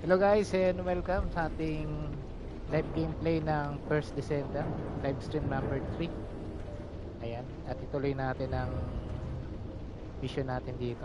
Hello guys and welcome sa ating live gameplay ng first Descendant live stream number 3. Ayan, at ituloy natin ang mission natin dito.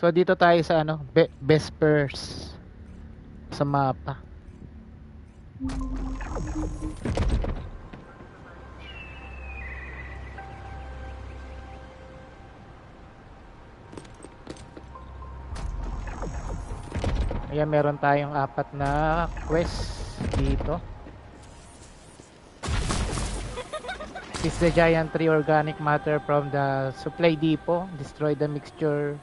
So dito tayo sa Vespers sa mapa. Ayan, meron tayong 4 na quest dito. Is the giant tree organic matter from the supply depot, destroy the mixture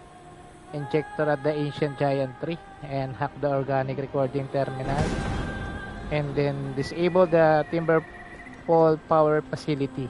injector at the ancient giant tree and hack the organic recording terminal, and then disable the timber pole power facility.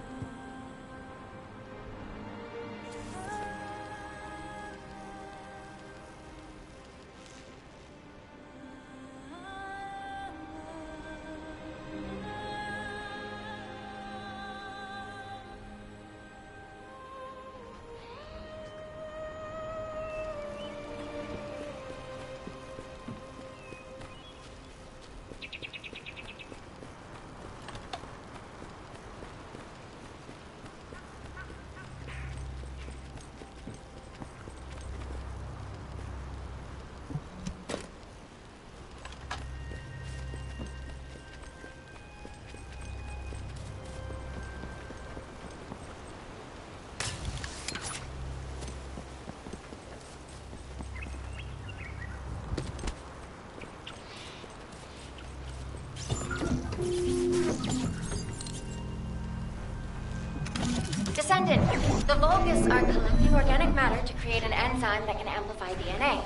Descendant, the Vulgus are collecting organic matter to create an enzyme that can amplify DNA.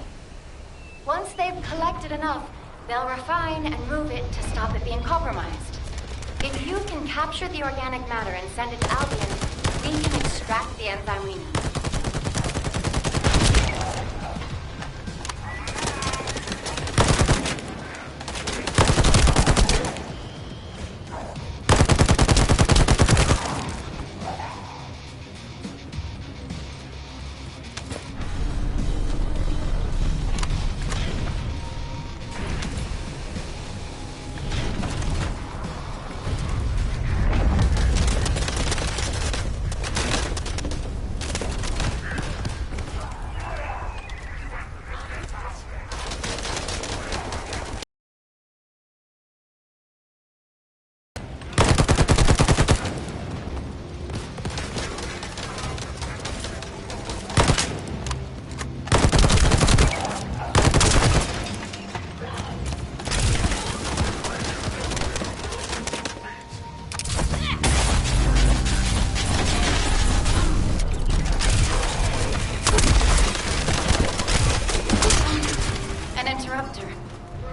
Once they've collected enough, they'll refine and move it to stop it being compromised. If you can capture the organic matter and send it to Albion, we can extract the enzyme we need.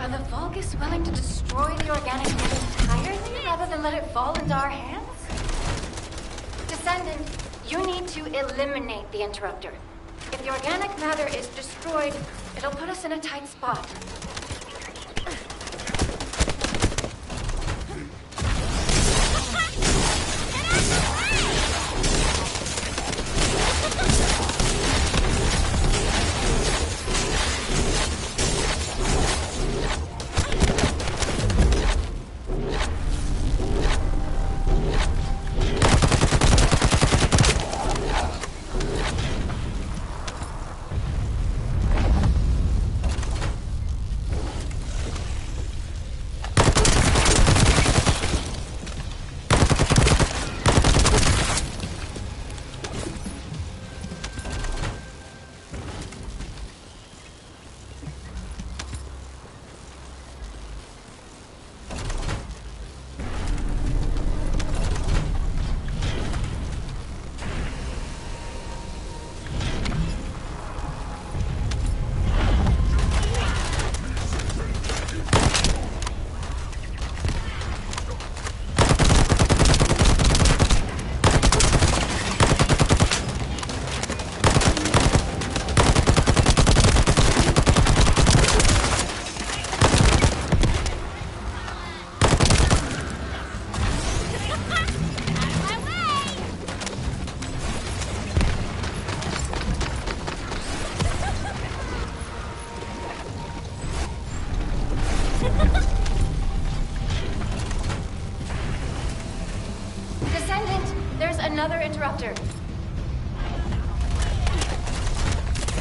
Are the Vulgus willing to destroy the organic matter entirely rather than let it fall into our hands? Descendant, you need to eliminate the interrupter. If the organic matter is destroyed, it'll put us in a tight spot.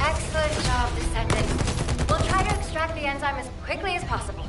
Excellent job, Descendant. We'll try to extract the enzyme as quickly as possible.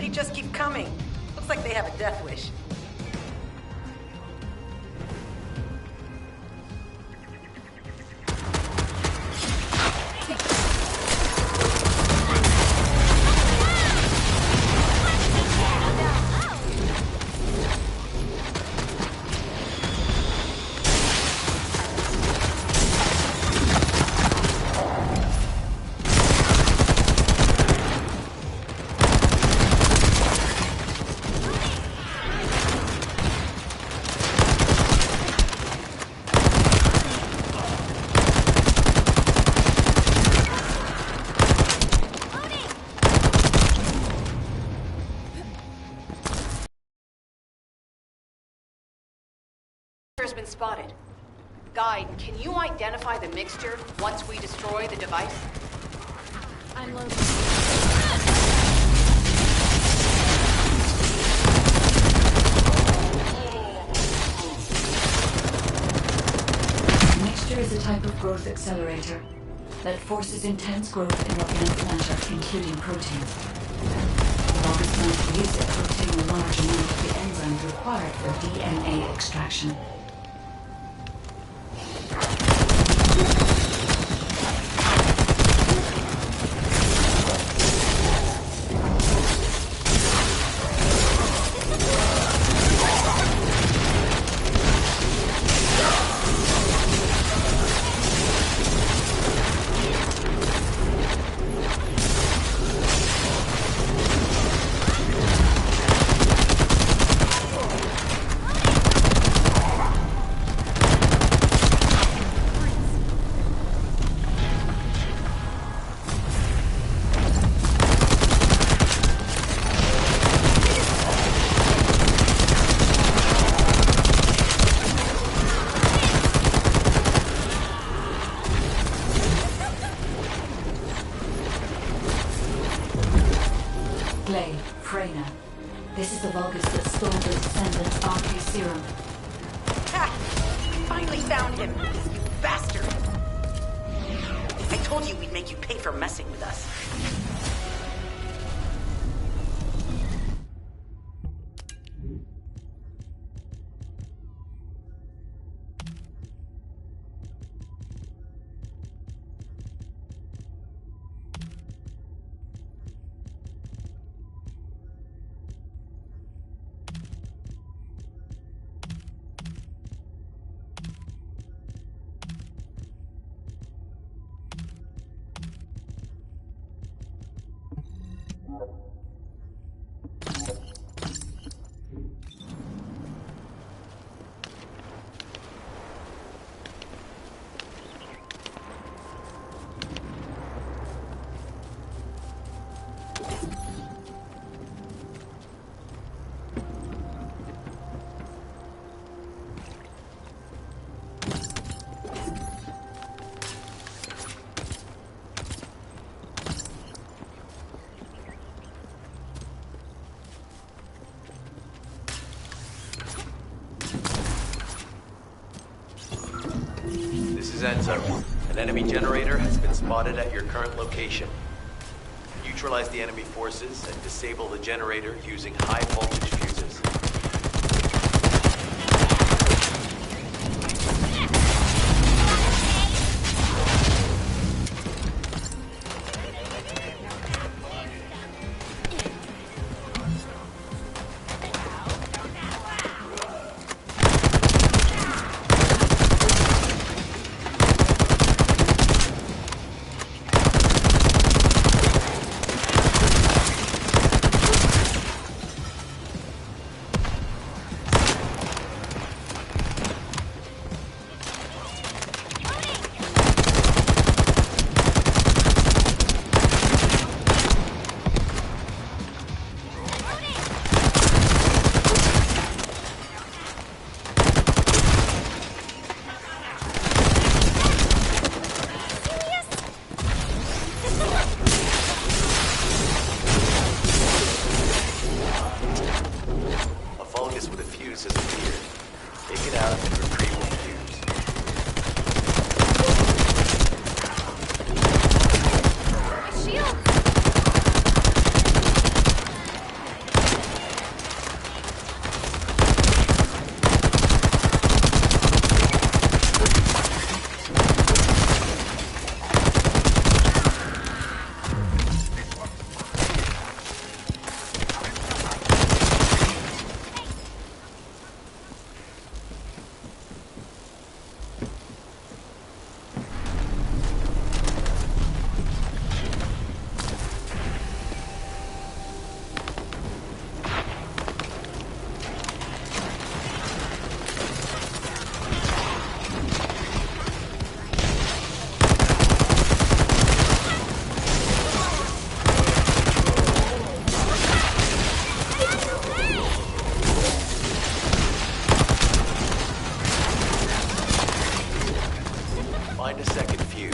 They just keep coming. Looks like they have a death wish. Has been spotted. Guide, can you identify the mixture once we destroy the device? I'm loading. The mixture is a type of growth accelerator that forces intense growth in organic matter, including proteins. The longest known to use it to obtain a large amount of the enzymes required for DNA extraction. This is the Vulgus that stole the Descendant's RP serum. Ha! We finally found him, you bastard! I told told you we'd make you pay for messing with us. This is Enzo. An enemy generator has been spotted at your current location. Neutralize the enemy forces and disable the generator using high voltage fuses. Find a second fuse.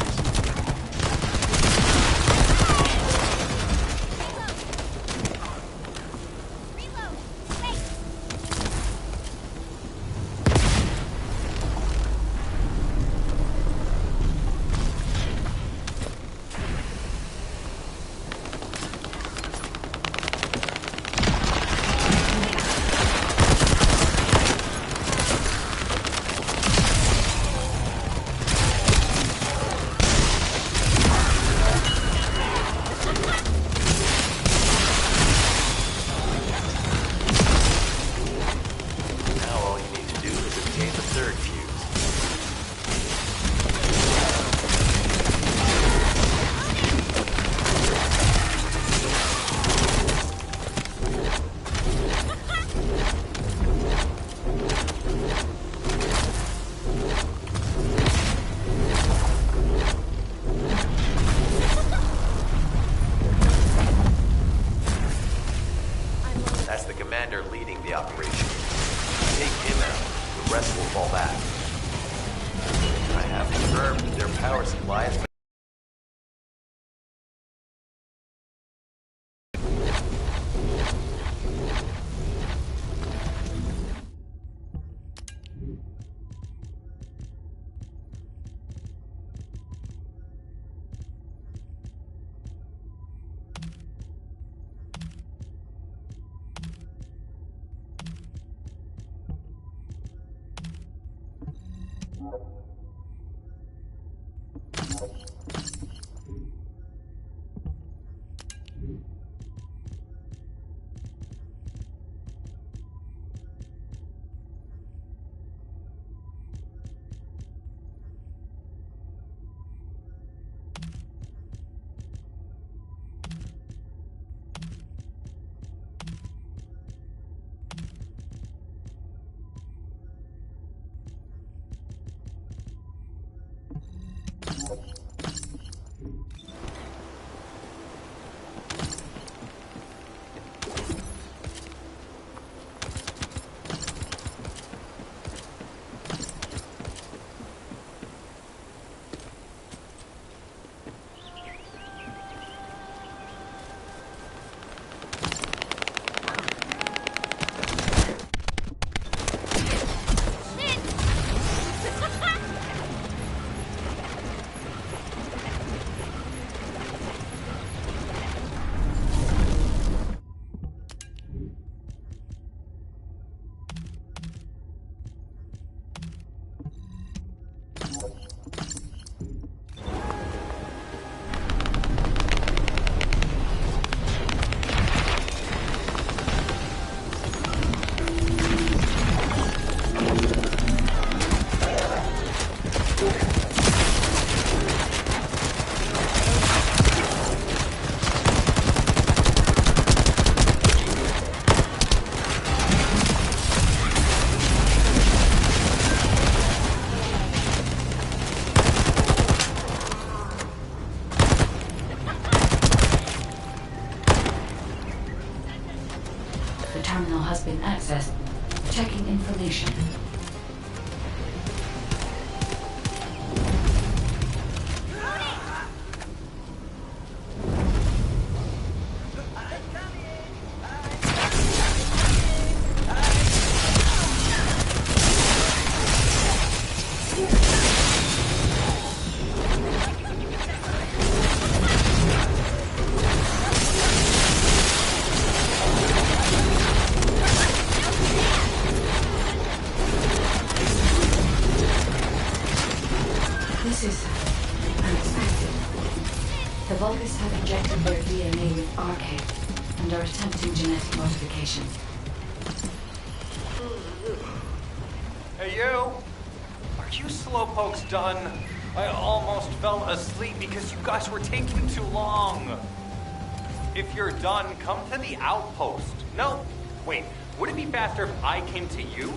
That's the commander leading the operation. Take him out, the rest will fall back. I have confirmed that their power supply has been Gaining access. Checking information. This is unexpected. The Vulgus have injected their DNA with RK and are attempting genetic modification. Hey, you! Are you slowpokes done? I almost fell asleep because you guys were taking too long. If you're done, come to the outpost. No, wait, would it be faster if I came to you?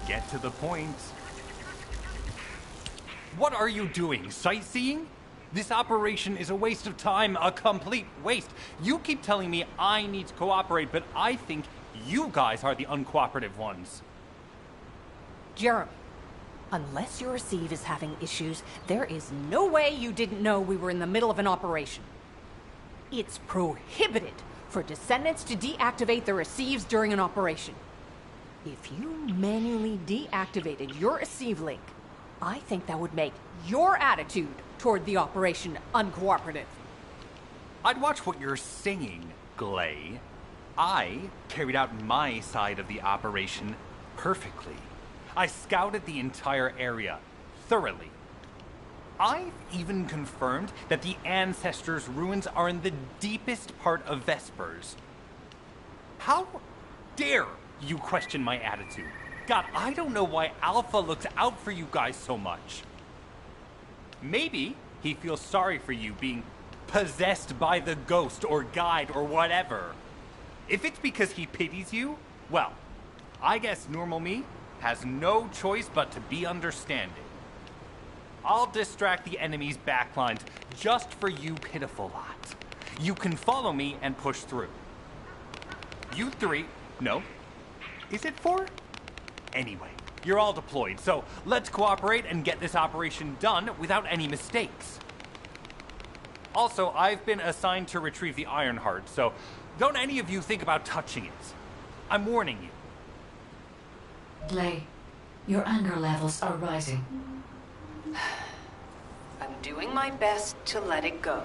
Get to the point. What are you doing? Sightseeing? This operation is a waste of time, a complete waste. You keep telling me I need to cooperate, but I think you guys are the uncooperative ones. Jeremy, unless your receive is having issues, there is no way you didn't know we were in the middle of an operation. It's prohibited for Descendants to deactivate the receives during an operation. If you manually deactivated your receive link, I think that would make your attitude toward the operation uncooperative. I'd watch what you're saying, Glay. I carried out my side of the operation perfectly. I scouted the entire area thoroughly. I've even confirmed that the Ancestors' ruins are in the deepest part of Vespers. How dare you question my attitude? God, I don't know why Alpha looks out for you guys so much. Maybe he feels sorry for you being possessed by the ghost or guide or whatever. If it's because he pities you, well, I guess normal me has no choice but to be understanding. I'll distract the enemy's backlines just for you pitiful lot. You can follow me and push through. You three, no, is it four? Anyway, you're all deployed, so let's cooperate and get this operation done without any mistakes. Also, I've been assigned to retrieve the Ironheart, so don't any of you think about touching it. I'm warning you. Glay, your anger levels are rising. I'm doing my best to let it go.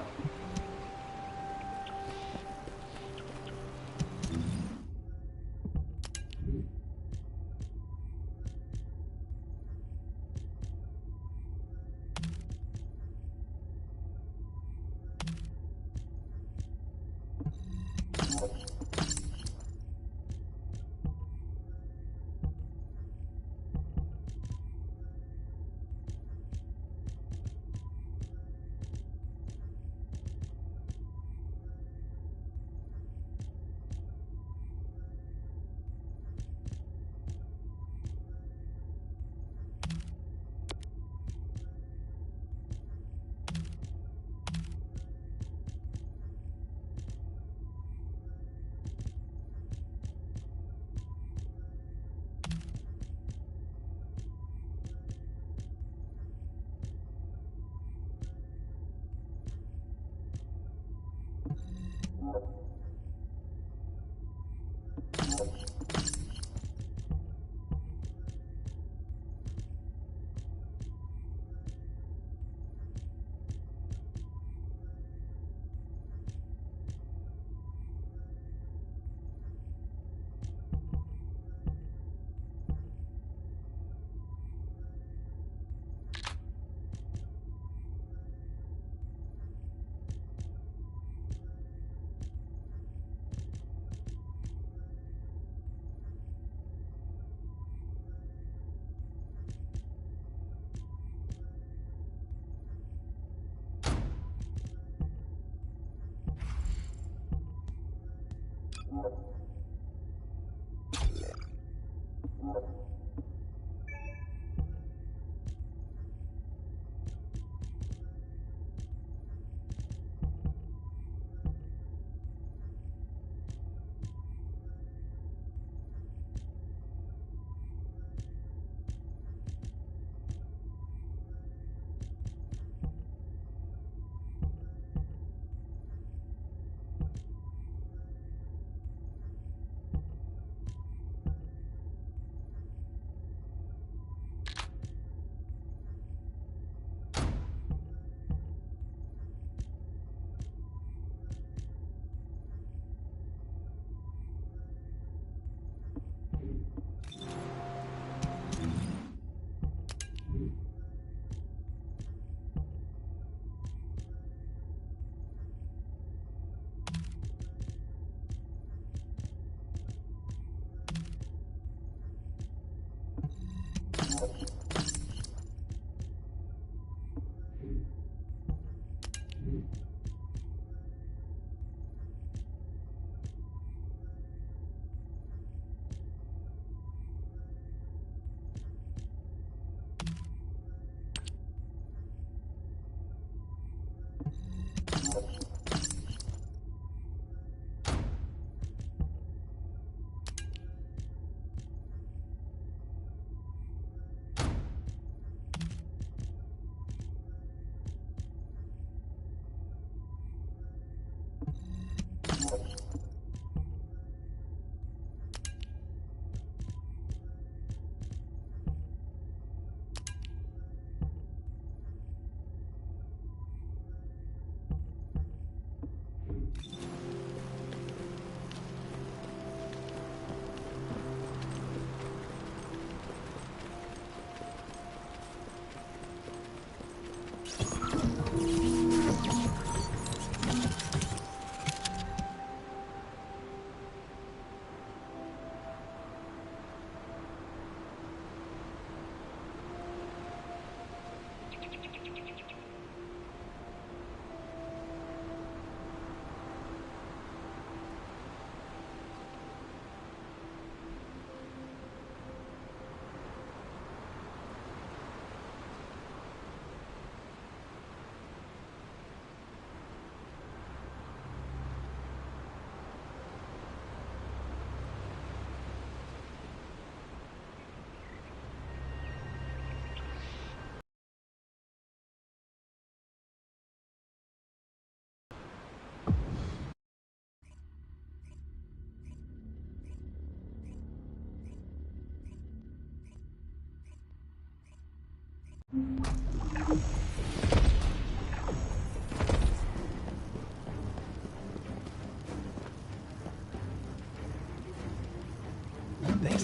Thanks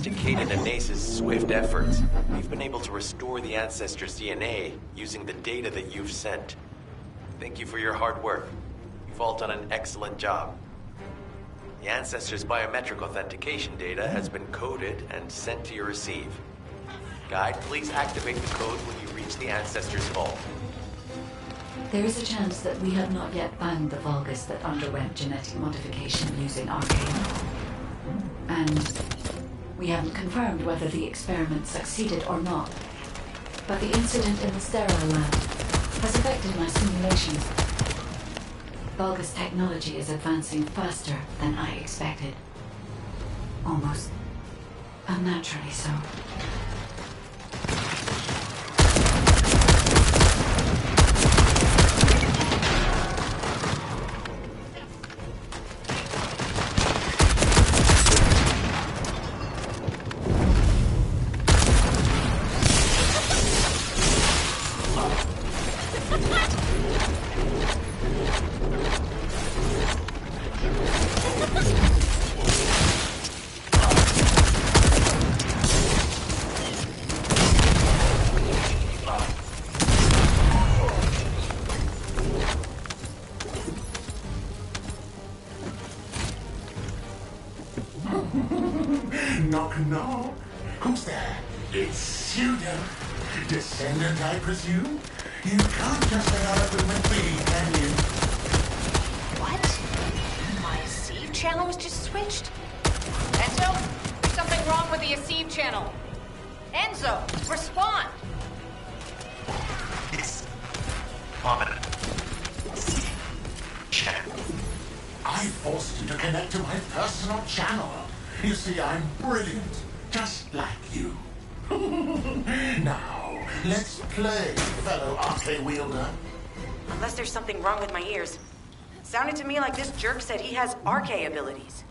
to Kaden and Nace's swift efforts, we've been able to restore the Ancestors' DNA using the data that you've sent. Thank you for your hard work. You've all done an excellent job. The Ancestors' biometric authentication data has been coded and sent to your receive. Guide, please activate the code when you reach the Ancestors' vault. There is a chance that we have not yet found the Vulgus that underwent genetic modification using Arcane. And we haven't confirmed whether the experiment succeeded or not. But the incident in the sterile lab has affected my simulations. Vulgus technology is advancing faster than I expected. Almost unnaturally so. Knock, knock. Who's there? It's Pseudo. Descendant, I presume? You can't just let her open with me, can you? What? My Aceve channel was just switched? Enzo, there's something wrong with the Aceve channel. Enzo, respond! Yes. Prominent. Channel. I forced you to connect to my personal channel. You see, I'm brilliant, just like you. Now, let's play, fellow Arcane wielder. Unless there's something wrong with my ears. Sounded to me like this jerk said he has Arcane abilities.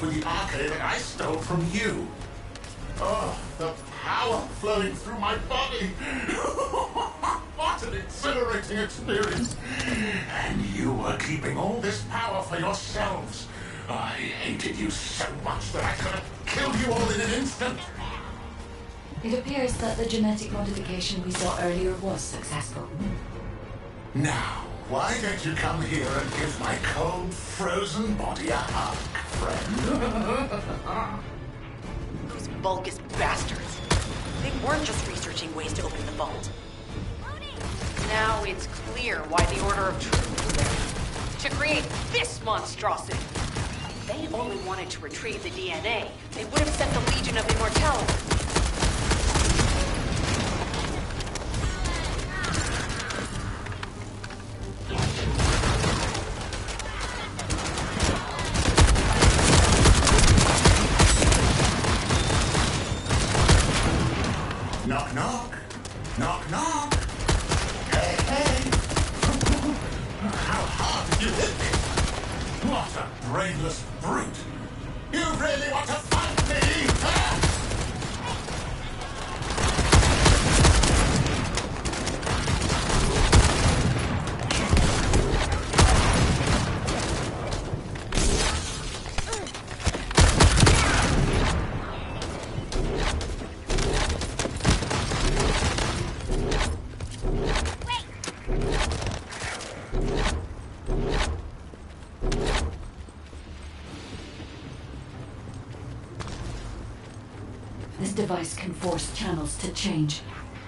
With the arcade that I stole from you. Oh, the power flowing through my body. What an exhilarating experience. And you were keeping all this power for yourselves. I hated you so much that I could have killed you all in an instant. It appears that the genetic modification we saw earlier was successful. Now, why don't you come here and give my cold, frozen body a hug, friend? Those Vulgus bastards. They weren't just researching ways to open the vault. Now it's clear why the Order of Truth was there. To create this monstrosity. If they only wanted to retrieve the DNA, they would have sent the Legion of Immortality. Knock, knock. Knock, knock. Hey, hey. How hard did you hit me? What a brainless brute. You really want to fight me, huh? This device can force channels to change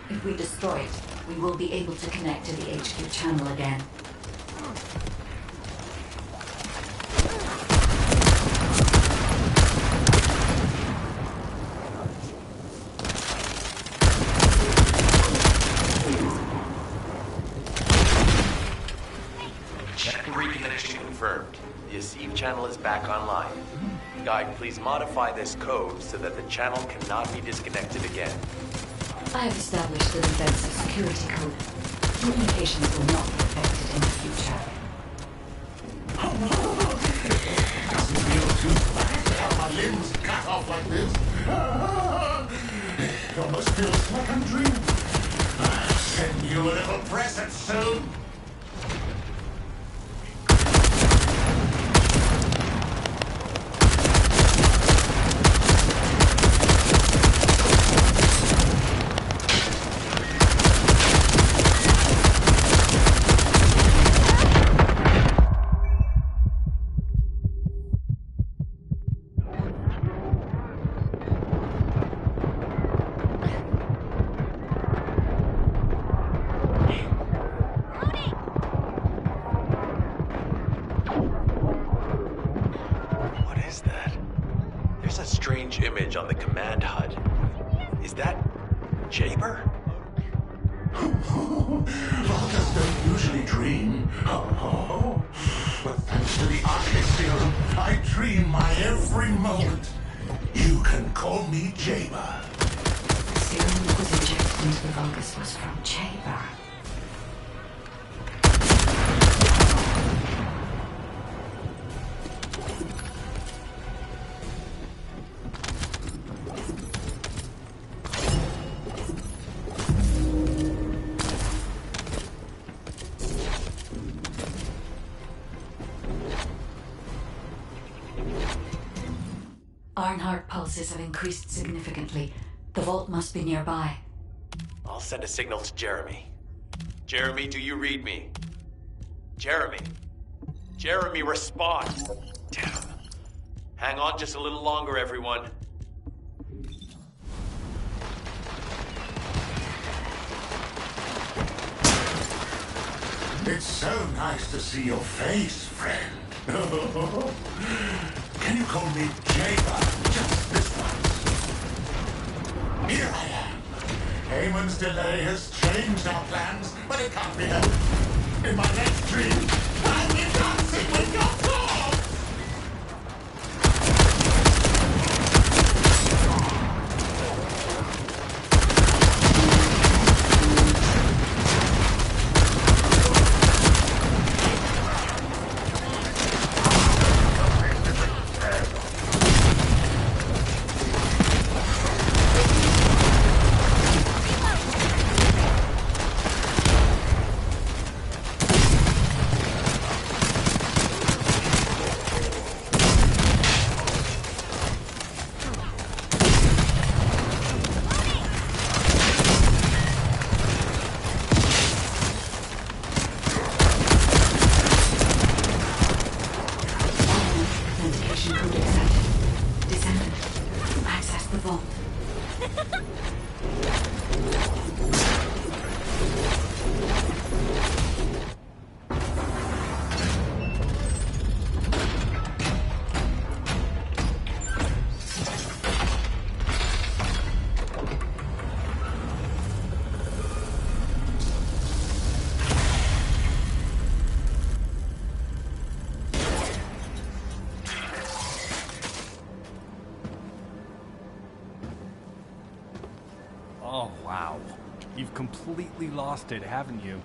if we destroy it. we will be able to connect to the HQ channel again. Check reconnection confirmed. The Asive channel is back online. Guide, please modify this code so that the channel cannot be disconnected again. I have established the defensive security code. Communications will not be affected in the future. Doesn't feel too bad to have my limbs cut off like this. It almost feels like I'm dreaming. I'll send you a little present soon. Image on the command HUD. Is that Jaber? Vulcans don't usually dream. But thanks to the Arctic Serum, I dream my every moment. You can call me Jaber. The serum that was injected into the Vulgus was from Jaber. Heart pulses have increased significantly. The vault must be nearby. I'll send a signal to Jeremy. Jeremy, do you read me? Jeremy. Jeremy, respond. Damn. Hang on just a little longer, everyone. It's so nice to see your face, friend. Can you call me Jaber just this once? Here I am. Haemon's delay has changed our plans, but it can't be helped. In my next dream, I'll be dancing with your corpse! Descendant, access the vault. Oh, wow. You've completely lost it, haven't you?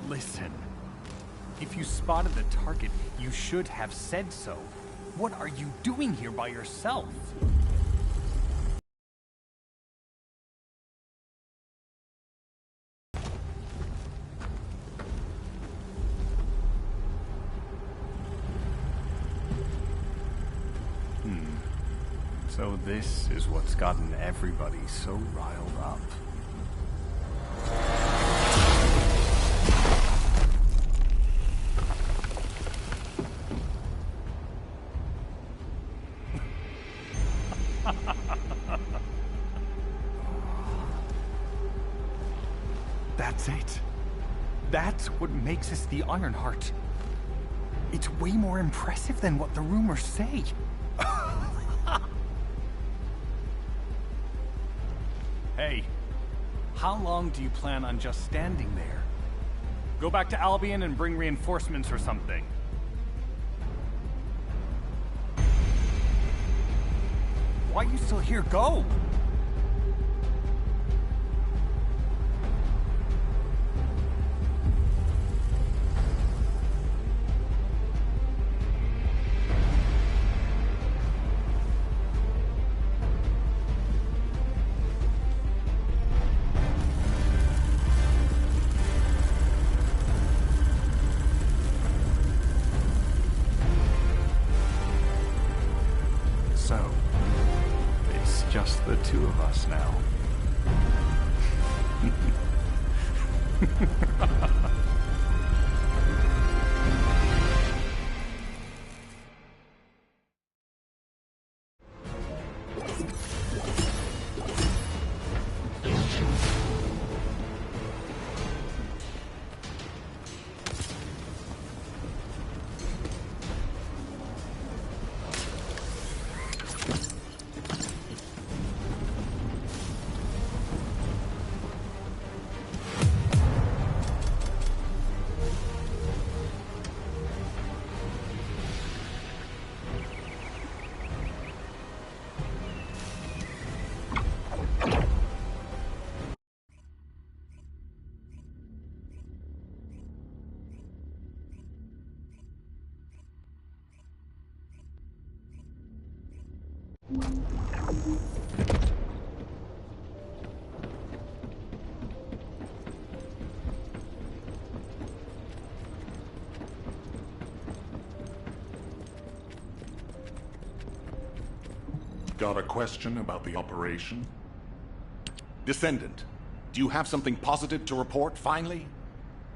Listen. If you spotted the target, you should have said so. What are you doing here by yourself? So this is what's gotten everybody so riled up. That's what makes us the Ironheart. It's way more impressive than what the rumors say. Hey, how long do you plan on just standing there? Go back to Albion and bring reinforcements or something. Why are you still here? Go! So, it's just the two of us now. Got a question about the operation? Descendant, do you have something positive to report, finally?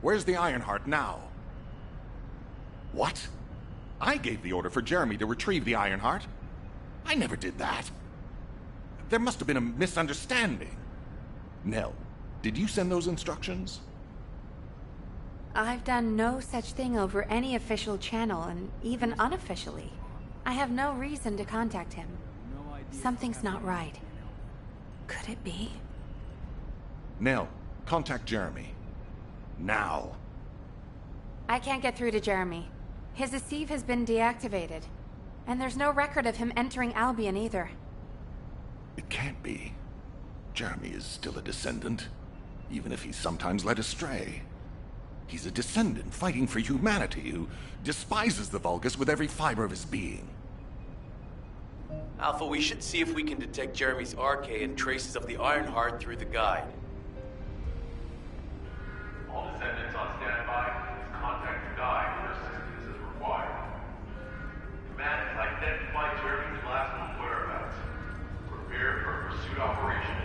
Where's the Ironheart now? What? I gave the order for Jeremy to retrieve the Ironheart. I never did that. There must have been a misunderstanding. Nell, did you send those instructions? I've done no such thing over any official channel, and even unofficially. I have no reason to contact him. Something's not right. Could it be? Nell, contact Jeremy. Now. I can't get through to Jeremy. His Deceive has been deactivated. And there's no record of him entering Albion either. It can't be. Jeremy is still a Descendant, even if he's sometimes led astray. He's a Descendant fighting for humanity who despises the Vulgus with every fiber of his being. Alpha, we should see if we can detect Jeremy's RK and traces of the Ironheart through the guide. All Descendants on standby. Please contact the guide for assistance as required. Command has identified Jeremy's last known whereabouts. Prepare for a pursuit operation.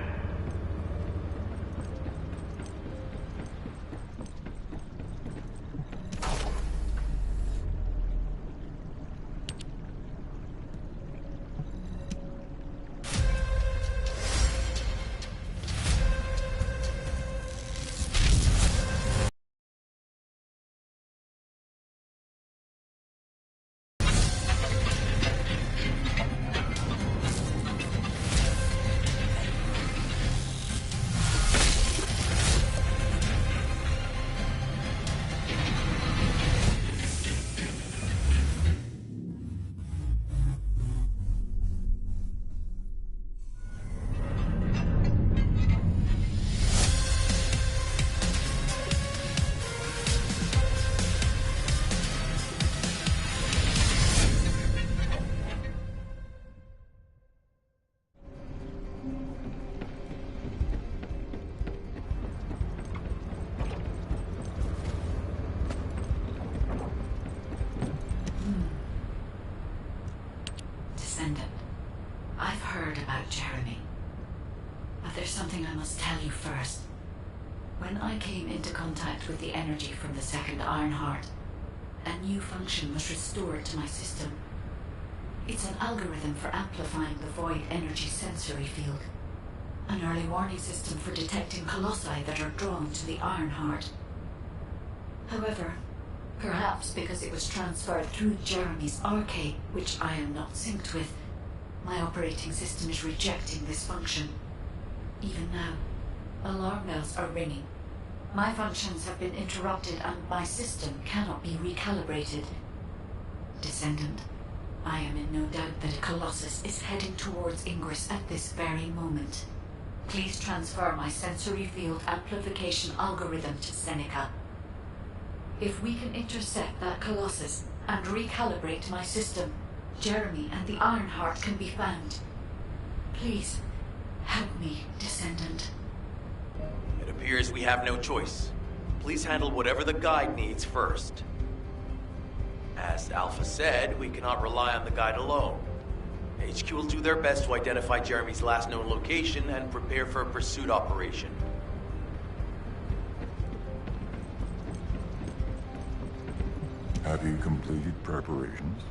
Descendant, I've heard about Jeremy. But there's something I must tell you first. When I came into contact with the energy from the second Ironheart, a new function was restored to my system. It's an algorithm for amplifying the void energy sensory field. An early warning system for detecting colossi that are drawn to the Ironheart. However, perhaps because it was transferred through Jeremy's arcade, which I am not synced with, my operating system is rejecting this function. Even now, alarm bells are ringing. My functions have been interrupted and my system cannot be recalibrated. Descendant, I am in no doubt that a Colossus is heading towards Ingress at this very moment. Please transfer my sensory field amplification algorithm to Seneca. If we can intercept that Colossus and recalibrate my system, Jeremy and the Ironheart can be found. Please, help me, Descendant. It appears we have no choice. Please handle whatever the guide needs first. As Alpha said, we cannot rely on the guide alone. HQ will do their best to identify Jeremy's last known location and prepare for a pursuit operation. Have you completed preparations?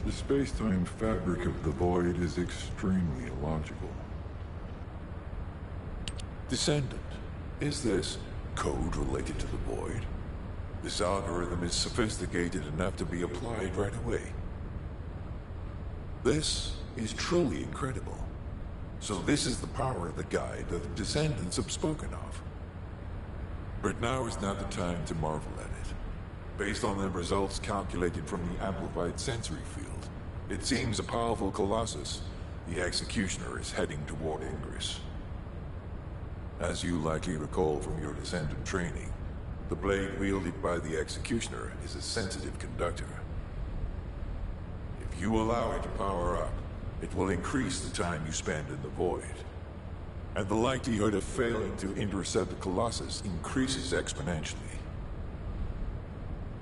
The space-time fabric of the Void is extremely illogical. Descendant, is this code related to the Void? This algorithm is sophisticated enough to be applied right away. This is truly incredible. So this is the power of the guide that the Descendants have spoken of. But now is not the time to marvel at it. Based on the results calculated from the amplified sensory field, it seems a powerful Colossus, the Executioner, is heading toward Ingress. As you likely recall from your Descendant training, the blade wielded by the Executioner is a sensitive conductor. If you allow it to power up, it will increase the time you spend in the Void. And the likelihood of failing to intercept the Colossus increases exponentially.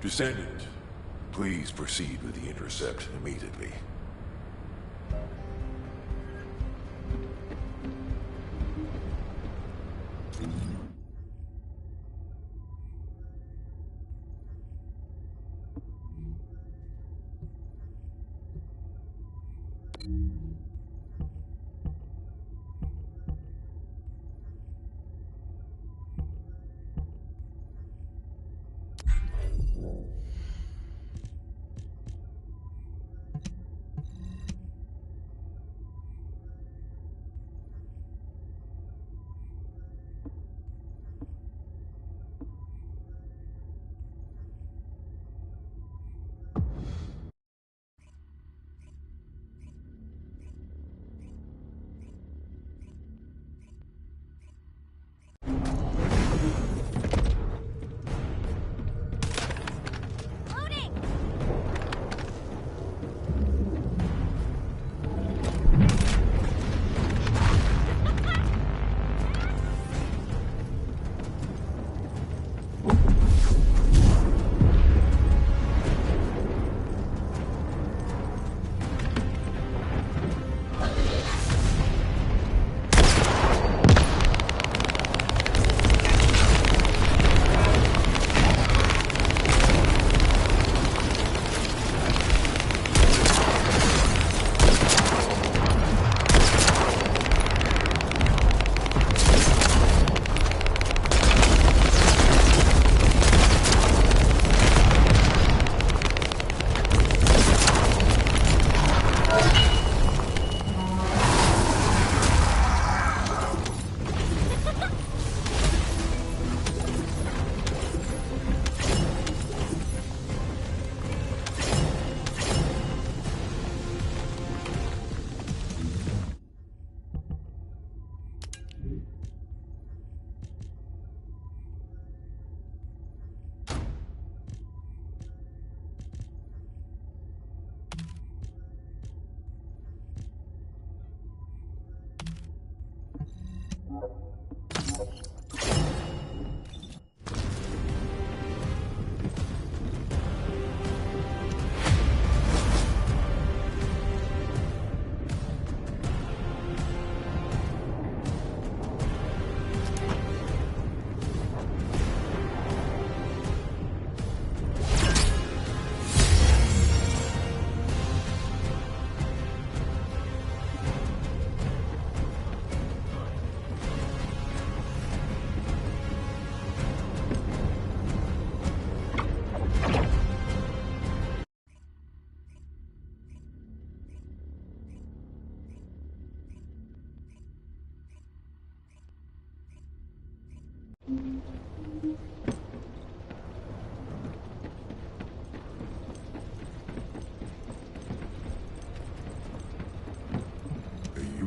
Descendant, please proceed with the intercept immediately.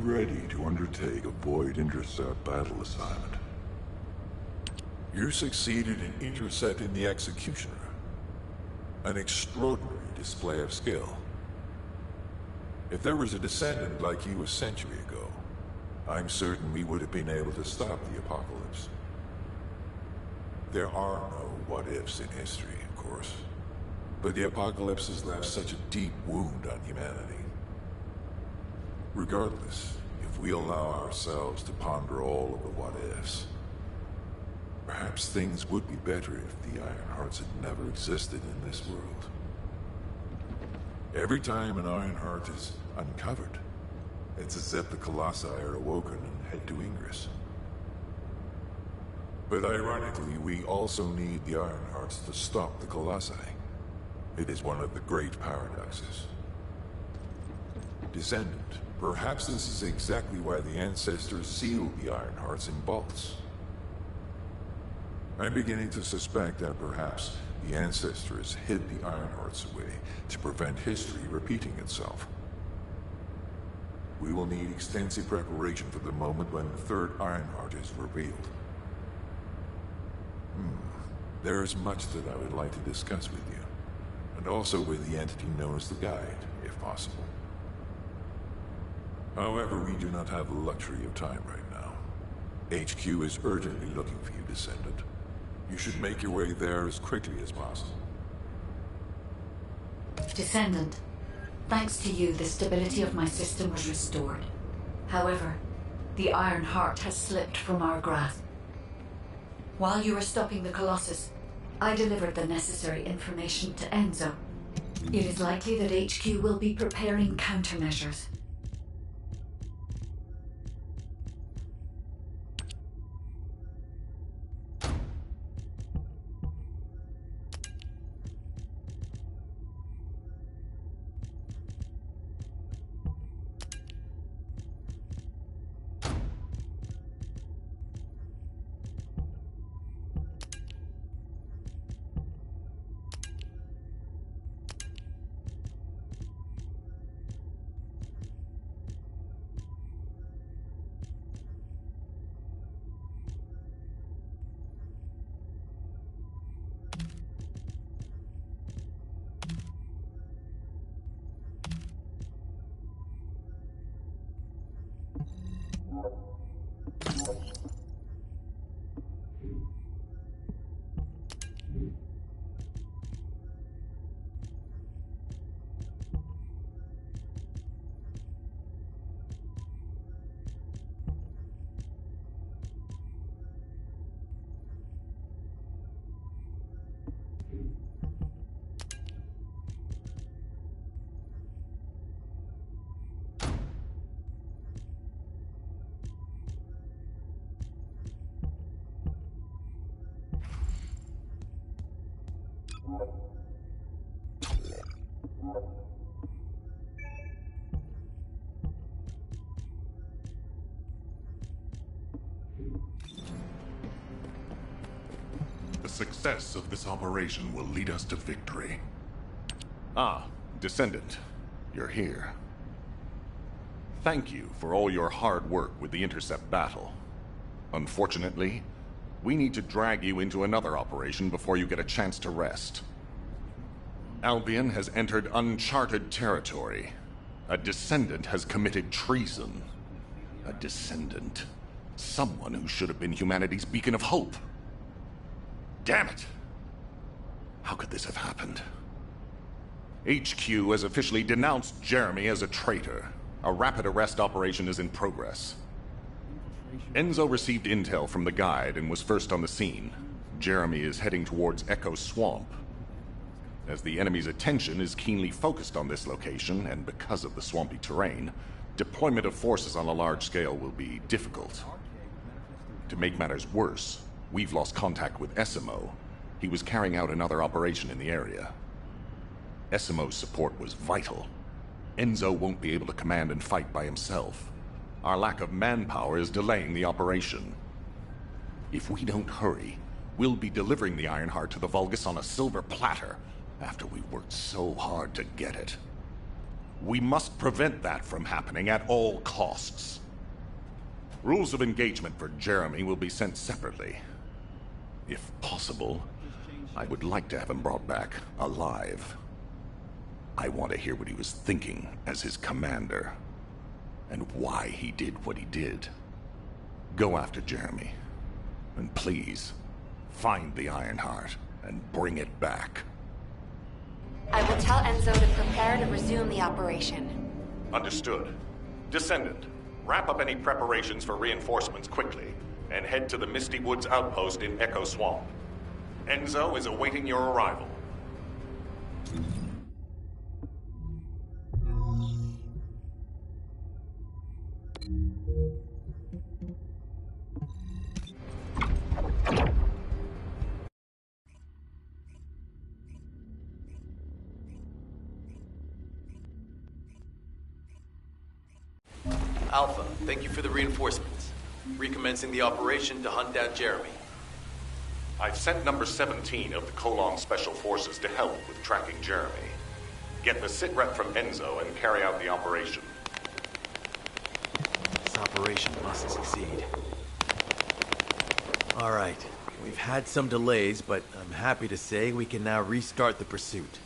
ready to undertake a Void Intercept battle assignment? You succeeded in intercepting the Executioner. An extraordinary display of skill. If there was a Descendant like you a century ago, I'm certain we would have been able to stop the apocalypse. There are no what-ifs in history, of course. But the apocalypse has left such a deep wound on humanity. Regardless, if we allow ourselves to ponder all of the what-ifs, perhaps things would be better if the Ironhearts had never existed in this world. Every time an Ironheart is uncovered, it's as if the Colossi are awoken and head to Ingress. But ironically, we also need the Ironhearts to stop the Colossi. It is one of the great paradoxes. Descendant, perhaps this is exactly why the Ancestors sealed the Ironhearts in vaults. I'm beginning to suspect that perhaps the Ancestors hid the Ironhearts away to prevent history repeating itself. We will need extensive preparation for the moment when the third Ironheart is revealed. There is much that I would like to discuss with you, and also with the entity known as the Guide, if possible. However, we do not have the luxury of time right now. HQ is urgently looking for you, Descendant. You should make your way there as quickly as possible. Descendant, thanks to you, the stability of my system was restored. However, the Iron Heart has slipped from our grasp. While you were stopping the Colossus, I delivered the necessary information to Enzo. It is likely that HQ will be preparing countermeasures. The success of this operation will lead us to victory. Ah, Descendant, you're here. Thank you for all your hard work with the Intercept battle. Unfortunately, we need to drag you into another operation before you get a chance to rest. Albion has entered uncharted territory. A Descendant has committed treason. A Descendant. Someone who should have been humanity's beacon of hope. Damn it! How could this have happened? HQ has officially denounced Jeremy as a traitor. A rapid arrest operation is in progress. Enzo received intel from the Guide and was first on the scene. Jeremy is heading towards Echo Swamp. As the enemy's attention is keenly focused on this location, and because of the swampy terrain, deployment of forces on a large scale will be difficult. To make matters worse, we've lost contact with Essimo. He was carrying out another operation in the area. Essimo's support was vital. Enzo won't be able to command and fight by himself. Our lack of manpower is delaying the operation. If we don't hurry, we'll be delivering the Ironheart to the Vulgus on a silver platter after we've worked so hard to get it. We must prevent that from happening at all costs. Rules of engagement for Jeremy will be sent separately. If possible, I would like to have him brought back alive. I want to hear what he was thinking as his commander, and why he did what he did. Go after Jeremy, and please, find the Ironheart and bring it back. I will tell Enzo to prepare to resume the operation. Understood. Descendant, wrap up any preparations for reinforcements quickly, and head to the Misty Woods outpost in Echo Swamp. Enzo is awaiting your arrival. Alpha, thank you for the reinforcements. Recommencing the operation to hunt down Jeremy. I've sent number 17 of the Colon Special Forces to help with tracking Jeremy. Get the sitrep from Enzo and carry out the operation. This operation must succeed. All right, we've had some delays, but I'm happy to say we can now restart the pursuit.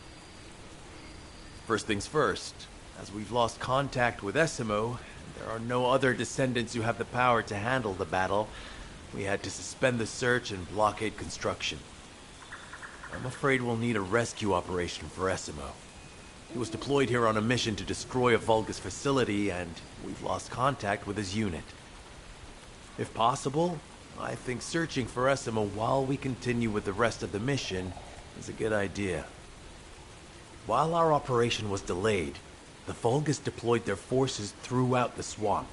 First things first, as we've lost contact with Essimo, and there are no other descendants who have the power to handle the battle, we had to suspend the search and blockade construction. I'm afraid we'll need a rescue operation for Essimo. He was deployed here on a mission to destroy a Vulgus facility, and we've lost contact with his unit. If possible, I think searching for Essimo while we continue with the rest of the mission is a good idea. While our operation was delayed, the Vulgus deployed their forces throughout the swamp.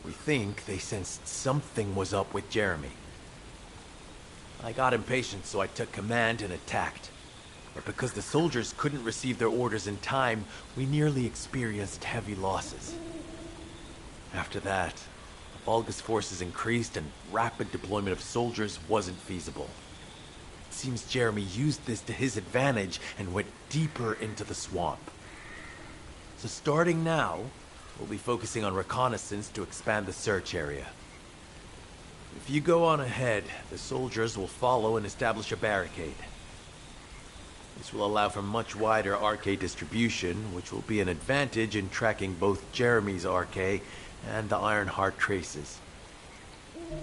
We think they sensed something was up with Jeremy. I got impatient, so I took command and attacked. But because the soldiers couldn't receive their orders in time, we nearly experienced heavy losses. After that, the Vulgus forces increased and rapid deployment of soldiers wasn't feasible. It seems Jeremy used this to his advantage and went deeper into the swamp. So starting now, we'll be focusing on reconnaissance to expand the search area. If you go on ahead, the soldiers will follow and establish a barricade. This will allow for much wider RK distribution, which will be an advantage in tracking both Jeremy's RK and the Ironheart traces.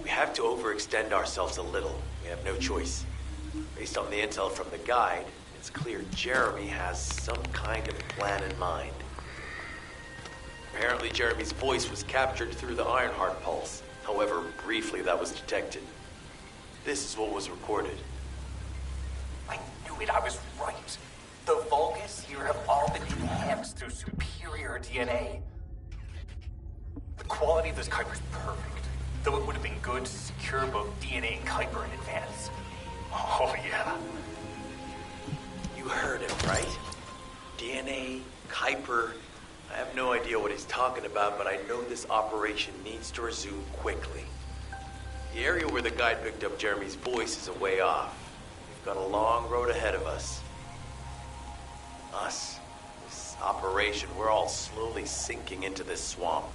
We have to overextend ourselves a little. We have no choice. Based on the intel from the guide, it's clear Jeremy has some kind of plan in mind. Apparently Jeremy's voice was captured through the Ironheart pulse. However, briefly that was detected. This is what was recorded. I knew it, I was right. The Vulgus here have all been enhanced through superior DNA. The quality of this Kuiper's perfect, though it would have been good to secure both DNA and Kuiper in advance. Oh yeah. You heard him, right? DNA, Kuiper. I have no idea what he's talking about, but I know this operation needs to resume quickly. The area where the guide picked up Jeremy's voice is a way off. We've got a long road ahead of us. This operation, we're all slowly sinking into this swamp.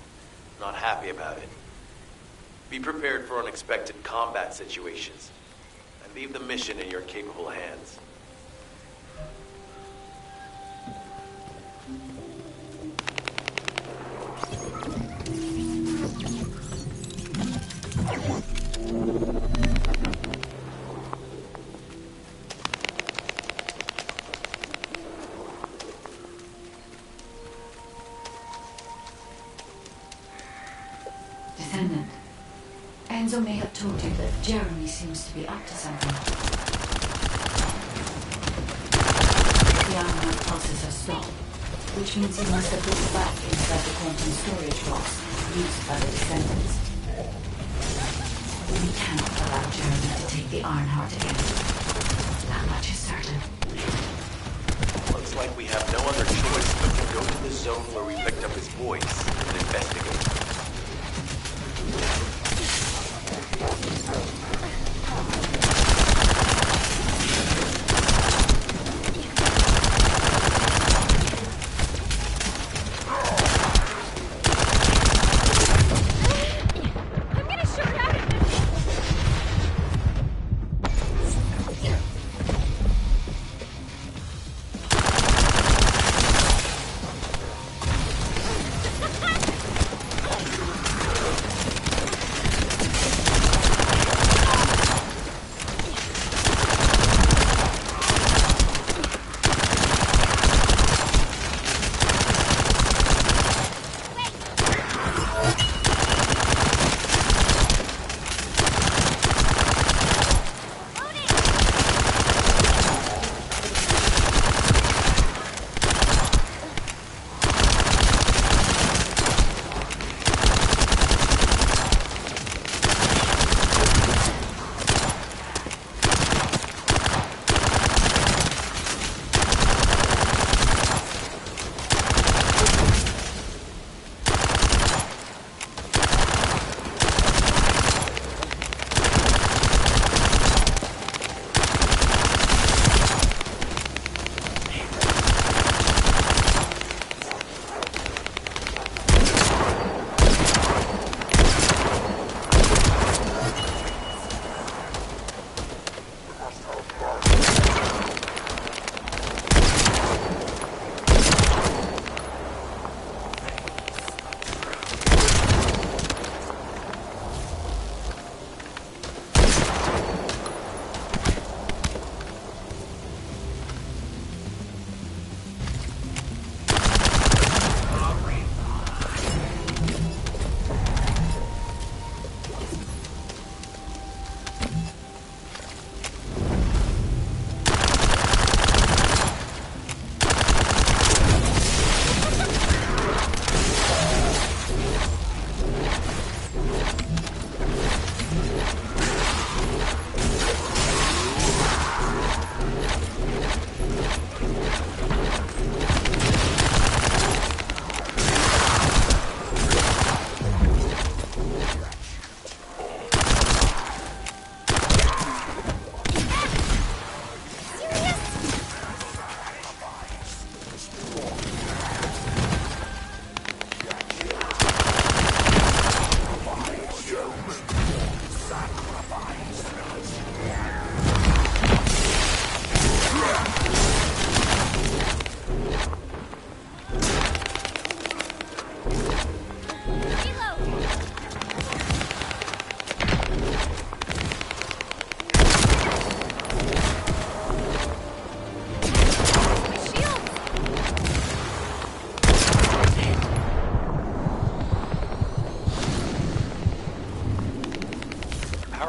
Not happy about it. Be prepared for unexpected combat situations, and leave the mission in your capable hands. Descendant, Enzo may have told you that Jeremy seems to be up to something. The Ironheart pulses have stopped, which means he must have put back inside the quantum storage box used by the Descendants. We cannot allow Jeremy to take the Ironheart again. That much is certain. Looks like we have no other choice but to go to the zone where we picked up his voice and investigate.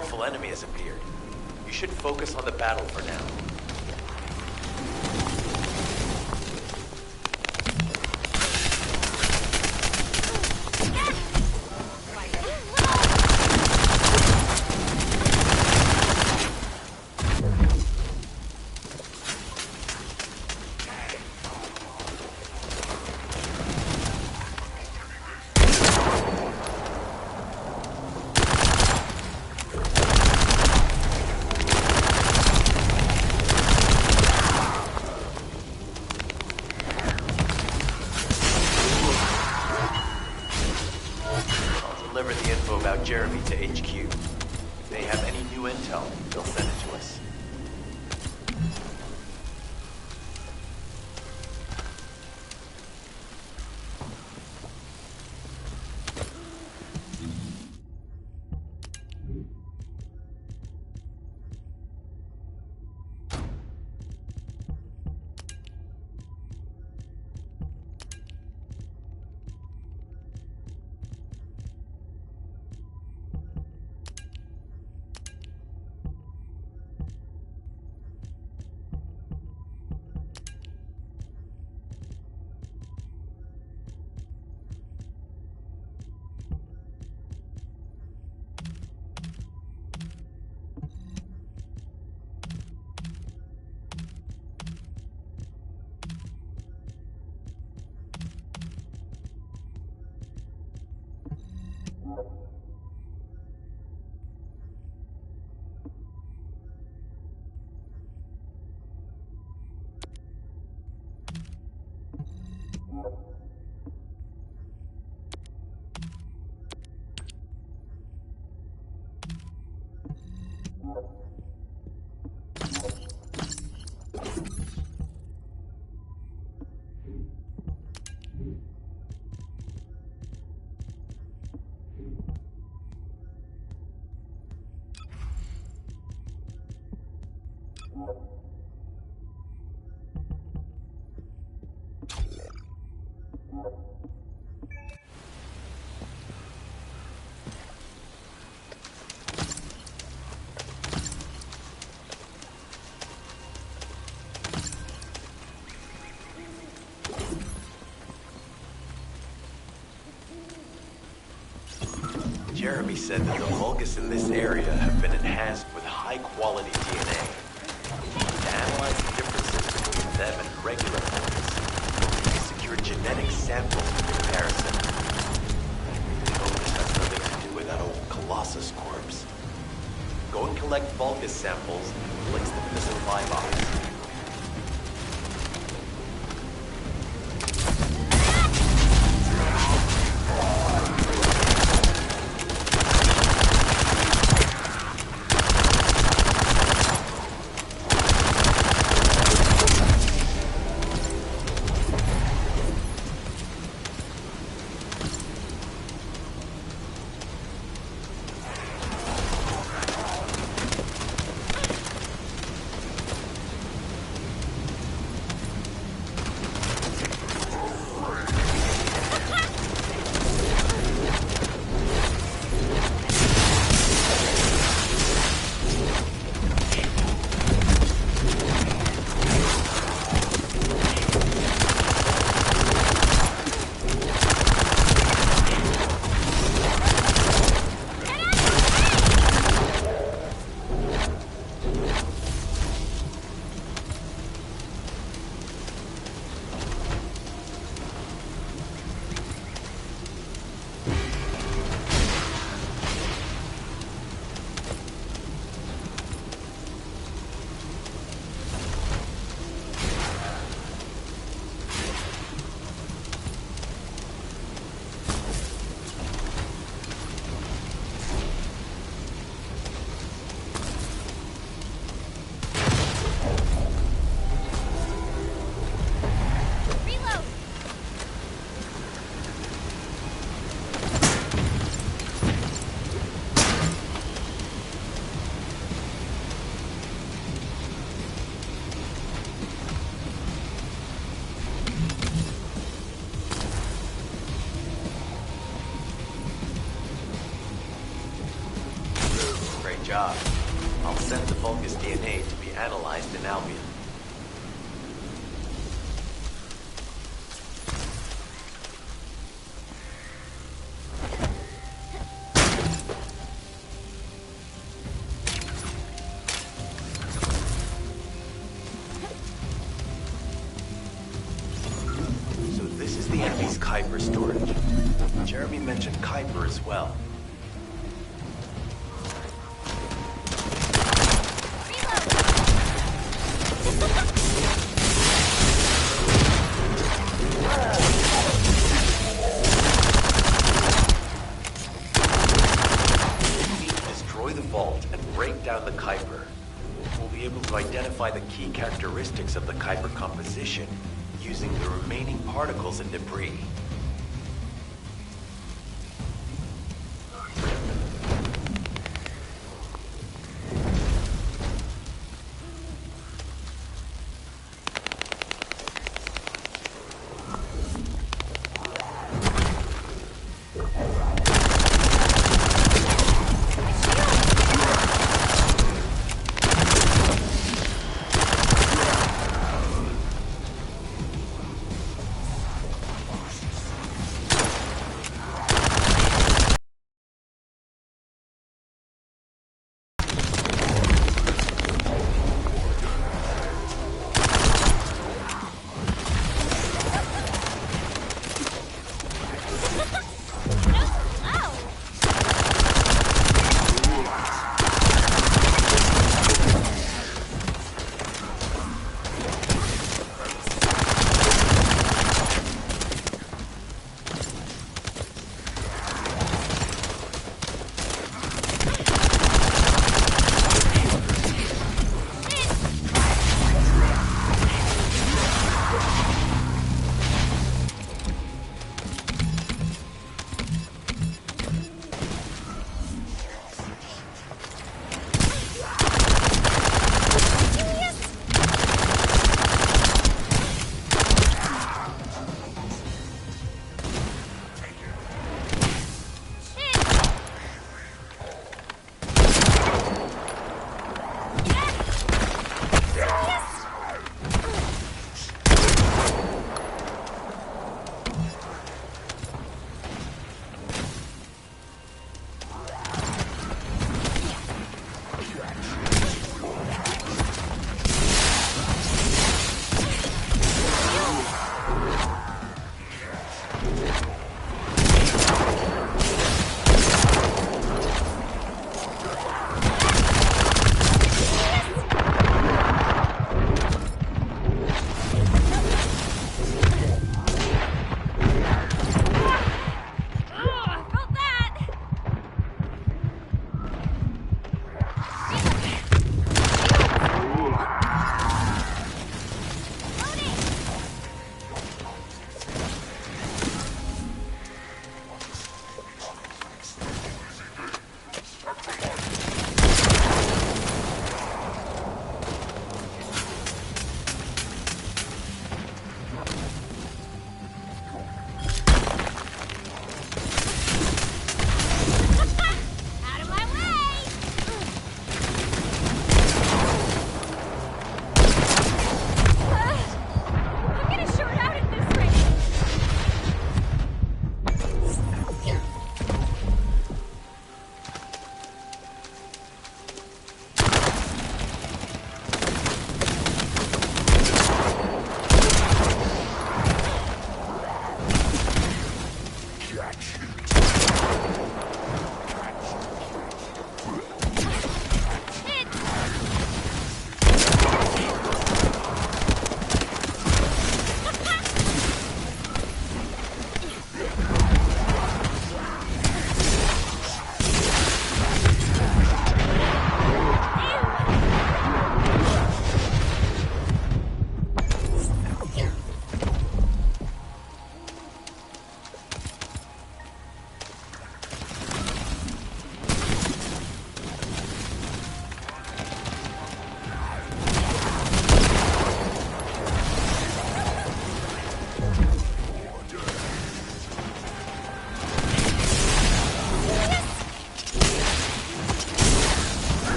powerful enemy has appeared. You should focus on the battle for now. Deliver the info about Jeremy to HQ. If they have any new intel, they'll send it to us. Jeremy said that the Vulgus in this area have been enhanced with high-quality DNA. To analyze the differences between them and regular Vulgus, we secured genetic samples for comparison. I hope this has nothing to do with that old Colossus corpse. Go and collect Vulgus samples and place them in the supply box. job. I'll send the Vulgus DNA to be analyzed in Albion. So this is the enemy's Kuiper storage. Jeremy mentioned Kuiper as well. Destroy the vault and break down the Kuiper. We'll be able to identify the key characteristics of the Kuiper composition using the remaining particles and debris.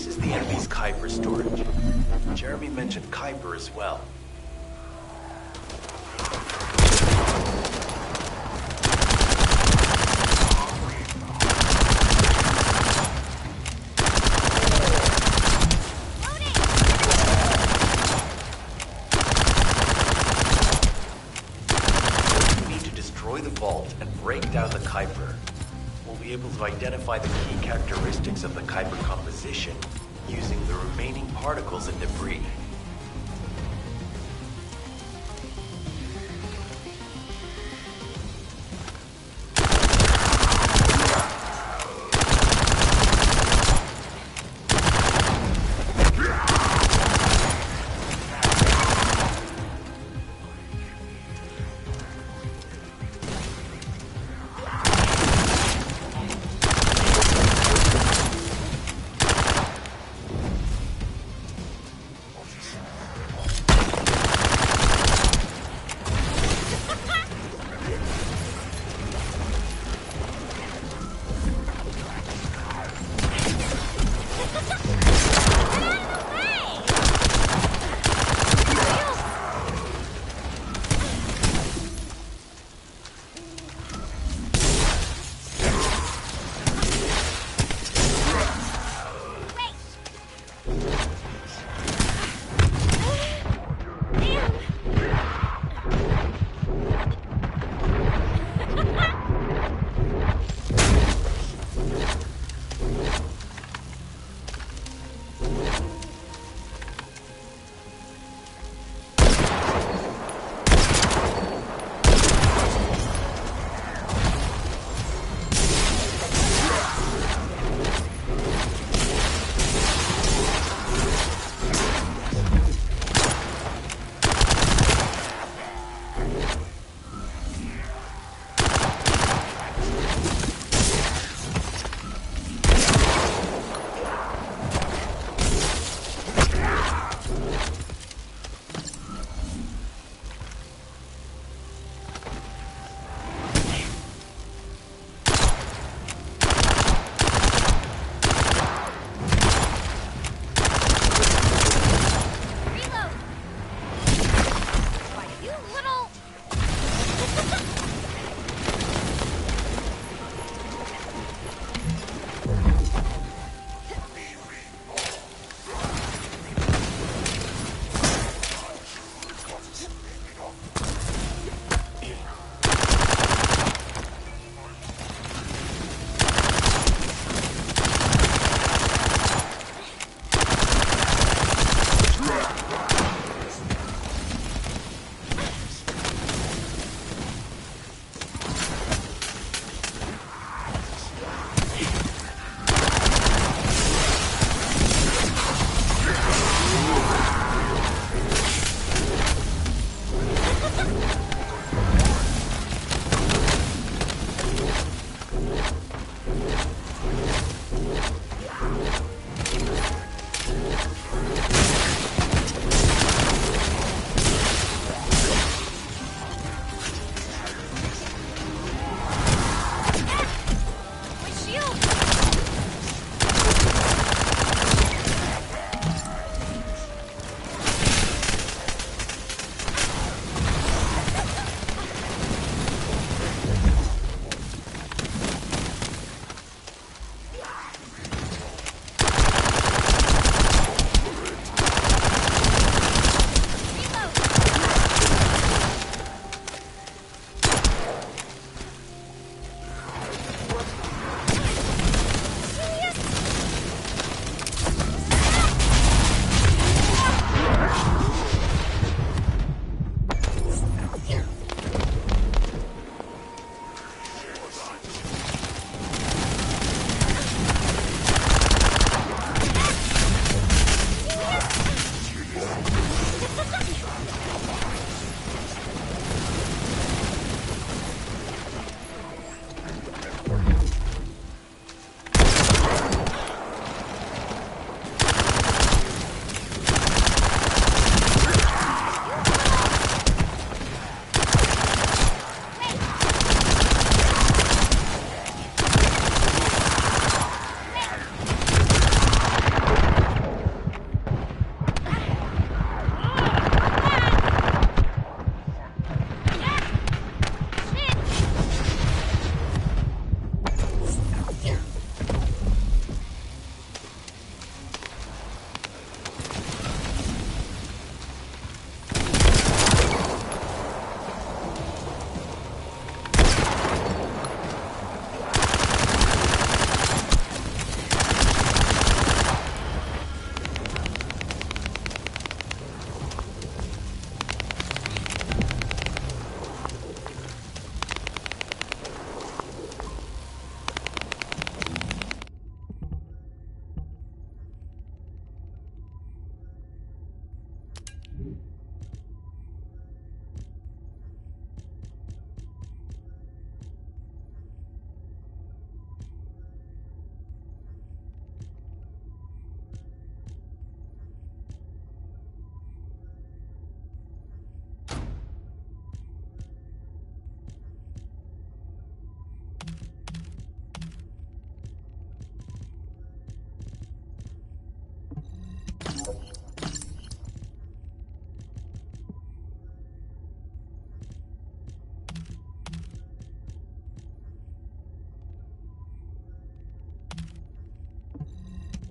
This is the enemy's Kuiper storage. Jeremy mentioned Kuiper as well. We need to destroy the vault and break down the Kuiper. We'll be able to identify the key characteristics of the Kuiper composition using the remaining particles and debris.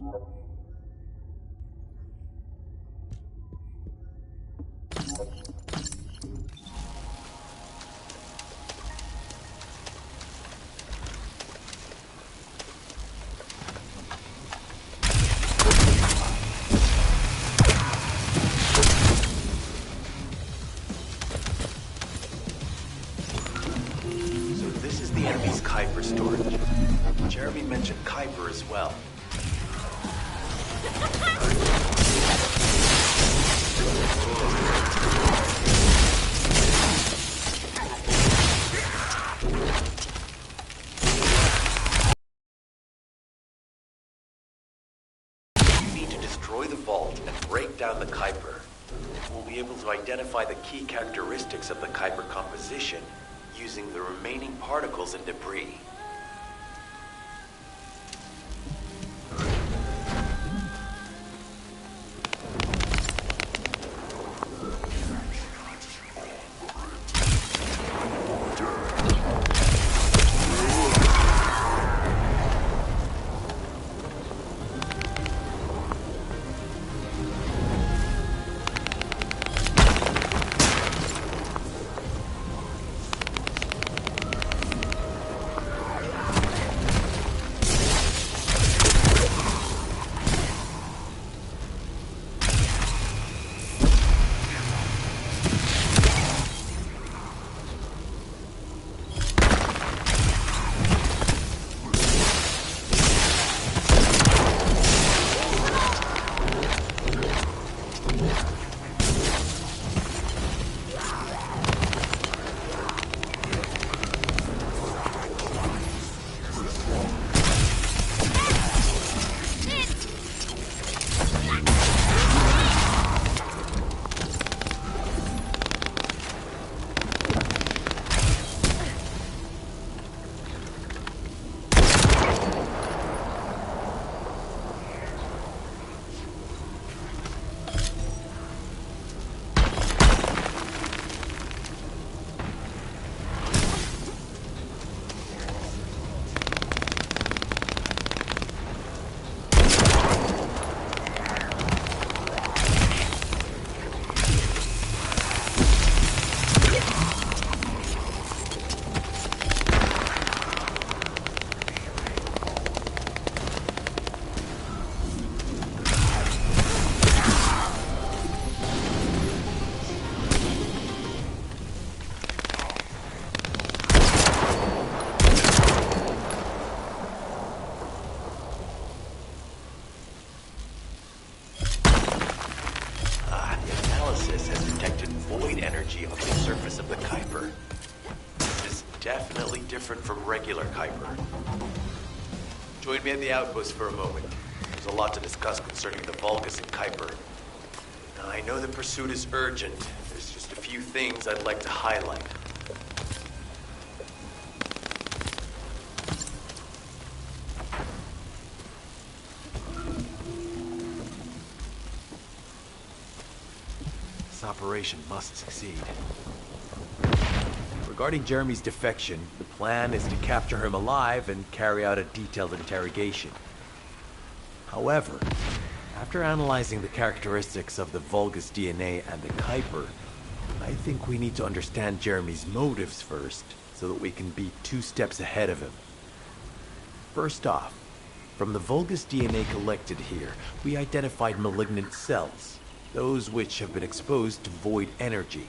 So this is the enemy's Kuiper storage. Jeremy mentioned Kuiper as well. You need to destroy the vault and break down the Kuiper. We'll be able to identify the key characteristics of the Kuiper composition using the remaining particles and debris. Different from regular Kuiper. Join me at the outpost for a moment. There's a lot to discuss concerning the Vulgus and Kuiper. Now, I know the pursuit is urgent. There's just a few things I'd like to highlight. This operation must succeed. Regarding Jeremy's defection, the plan is to capture him alive and carry out a detailed interrogation. However, after analyzing the characteristics of the Vulgus DNA and the Kuiper, I think we need to understand Jeremy's motives first, so that we can be 2 steps ahead of him. First off, from the Vulgus DNA collected here, we identified malignant cells, those which have been exposed to void energy.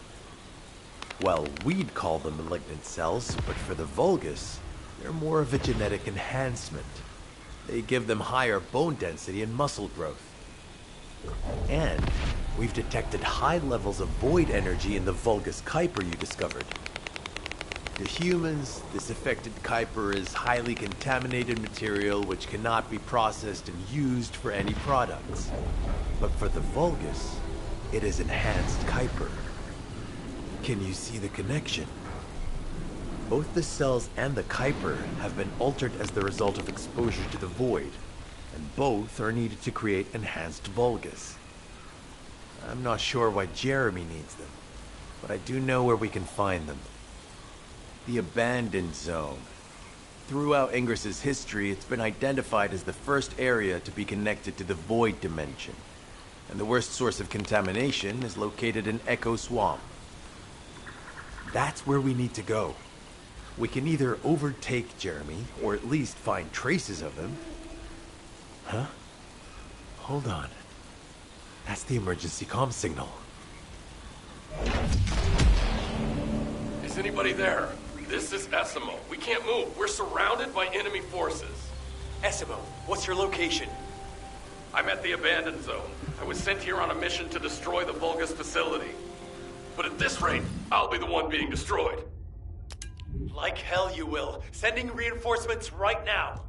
Well, we'd call them malignant cells, but for the Vulgus, they're more of a genetic enhancement. They give them higher bone density and muscle growth. And we've detected high levels of void energy in the Vulgus Kuiper you discovered. To humans, this affected Kuiper is highly contaminated material which cannot be processed and used for any products. But for the Vulgus, it is enhanced Kuiper. Can you see the connection? Both the cells and the Kuiper have been altered as the result of exposure to the void, and both are needed to create enhanced Vulgus. I'm not sure why Jeremy needs them, but I do know where we can find them. The abandoned zone. Throughout Ingris's history, it's been identified as the first area to be connected to the Void Dimension. And the worst source of contamination is located in Echo Swamp. That's where we need to go. We can either overtake Jeremy, or at least find traces of him. Huh? Hold on. That's the emergency comm signal. Is anybody there? This is Esimo. We can't move. We're surrounded by enemy forces. Esimo, what's your location? I'm at the abandoned zone. I was sent here on a mission to destroy the Vulgus facility. But at this rate, I'll be the one being destroyed. Like hell you will. Sending reinforcements right now.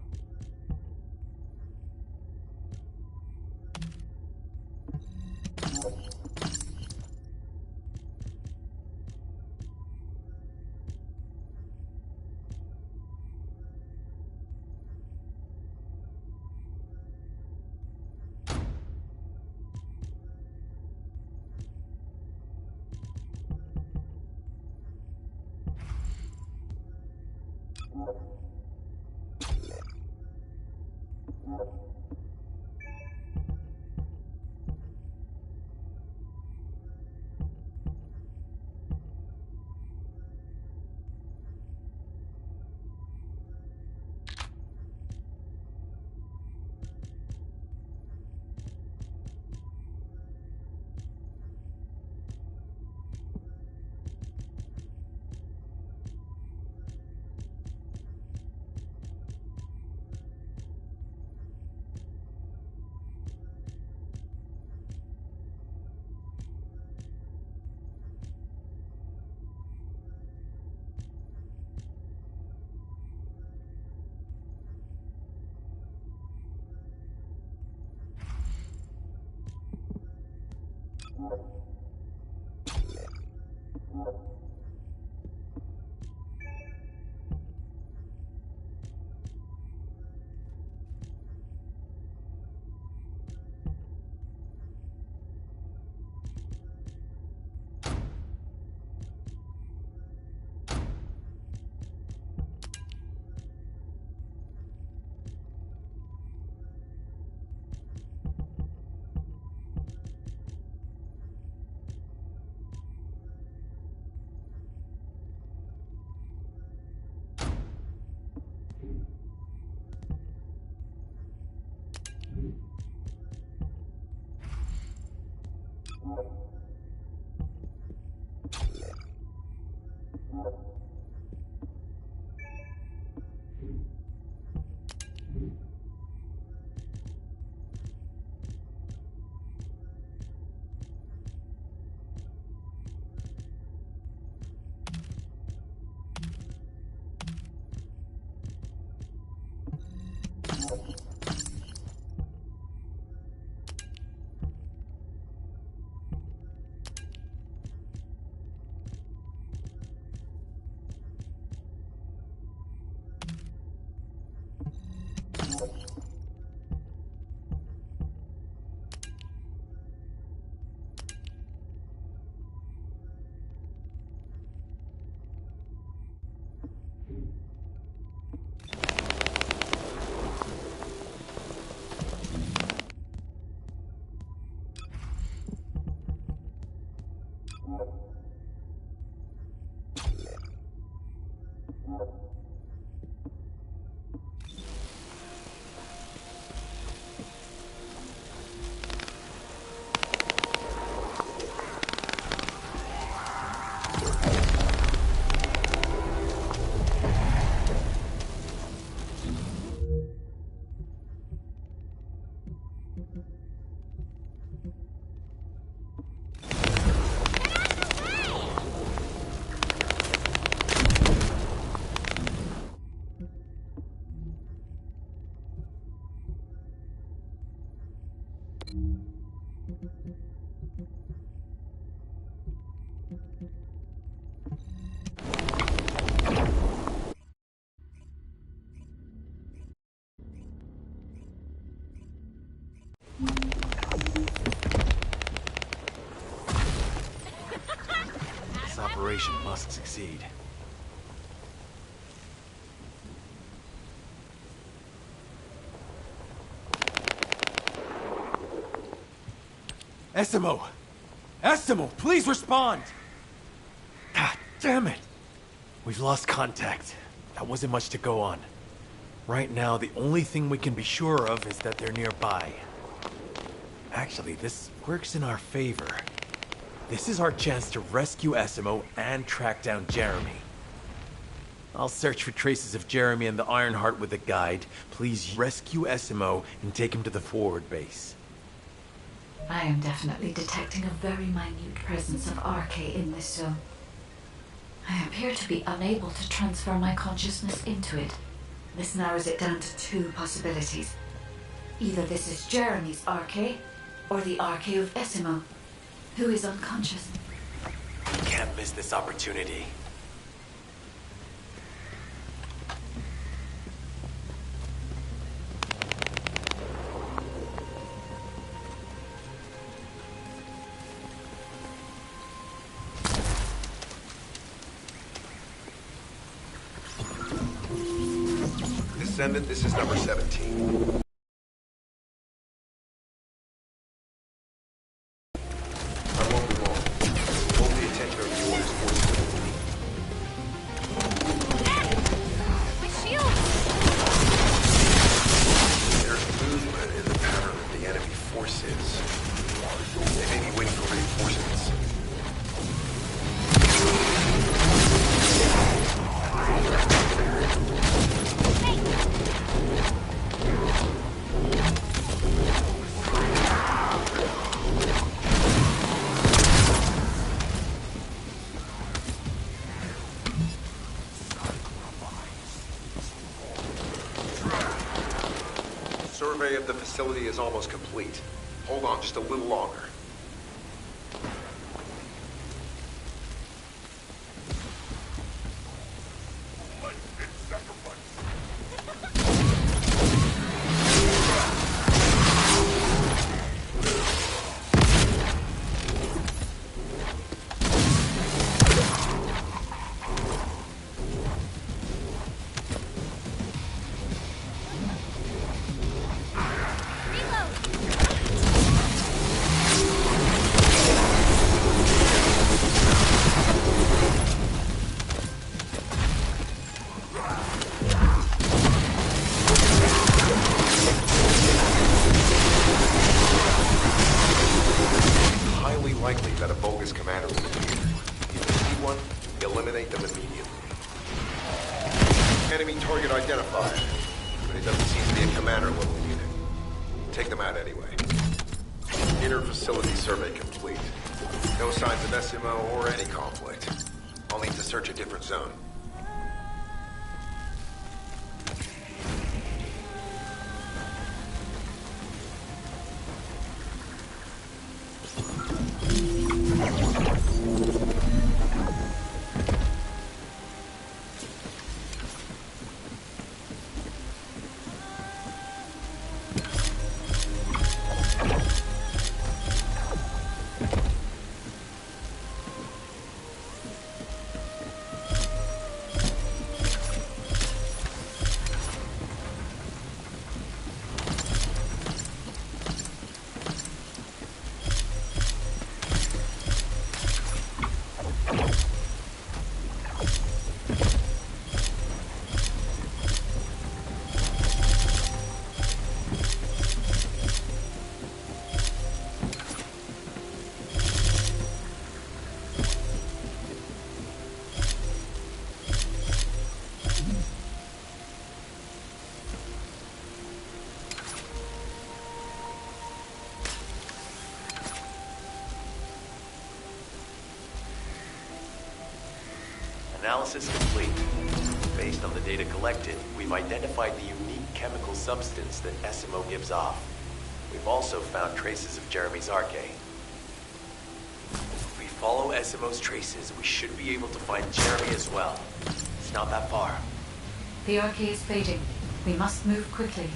This operation must succeed. Essimo! Essimo, please respond! God damn it! We've lost contact. That wasn't much to go on. Right now, the only thing we can be sure of is that they're nearby. Actually, this works in our favor. This is our chance to rescue Essimo and track down Jeremy. I'll search for traces of Jeremy and the Ironheart with a guide. Please rescue Essimo and take him to the forward base. I am definitely detecting a very minute presence of RK in this zone. I appear to be unable to transfer my consciousness into it. This narrows it down to two possibilities. Either this is Jeremy's RK, or the RK of Essimo, who is unconscious. We can't miss this opportunity. Descendant, this is number 17. I won't be long. Hold the attention of the orders forces. My shield! There's movement in the pattern of the enemy forces. They may be waiting for reinforcements. Survey of the facility is almost complete. Hold on just a little longer. Likely that a bogus commander will appear. If you see one, eliminate them immediately. Enemy target identified, but it doesn't seem to be a commander-level unit. Take them out anyway. Inner facility survey complete. No signs of SMO or any conflict. I'll need to search a different zone. Analysis complete. Based on the data collected, we've identified the unique chemical substance that Essimo gives off. We've also found traces of Jeremy's RK. If we follow Essimo's traces, we should be able to find Jeremy as well. It's not that far. The RK is fading. We must move quickly.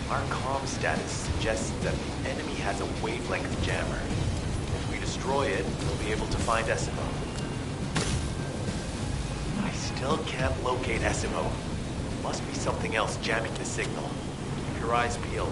Our comm status suggests that the enemy has a wavelength jammer. If we destroy it, we'll be able to find Essimo. I still can't locate Essimo. Must be something else jamming the signal. Keep your eyes peeled.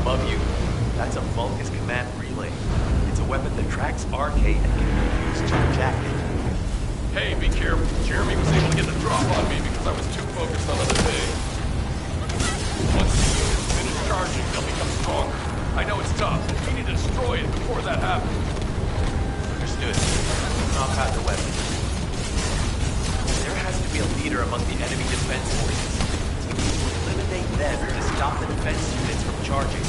Above you, that's a Vulgus command relay. It's a weapon that tracks Arcade and can be used to jack it. Hey, be careful. Jeremy was able to get the drop on me because I was too focused on other things. Once the units finish charging, they'll become stronger. I know it's tough, but we need to destroy it before that happens. Understood. Knock out the weapon. There has to be a leader among the enemy defense forces. Eliminate them to stop the defense units from charging.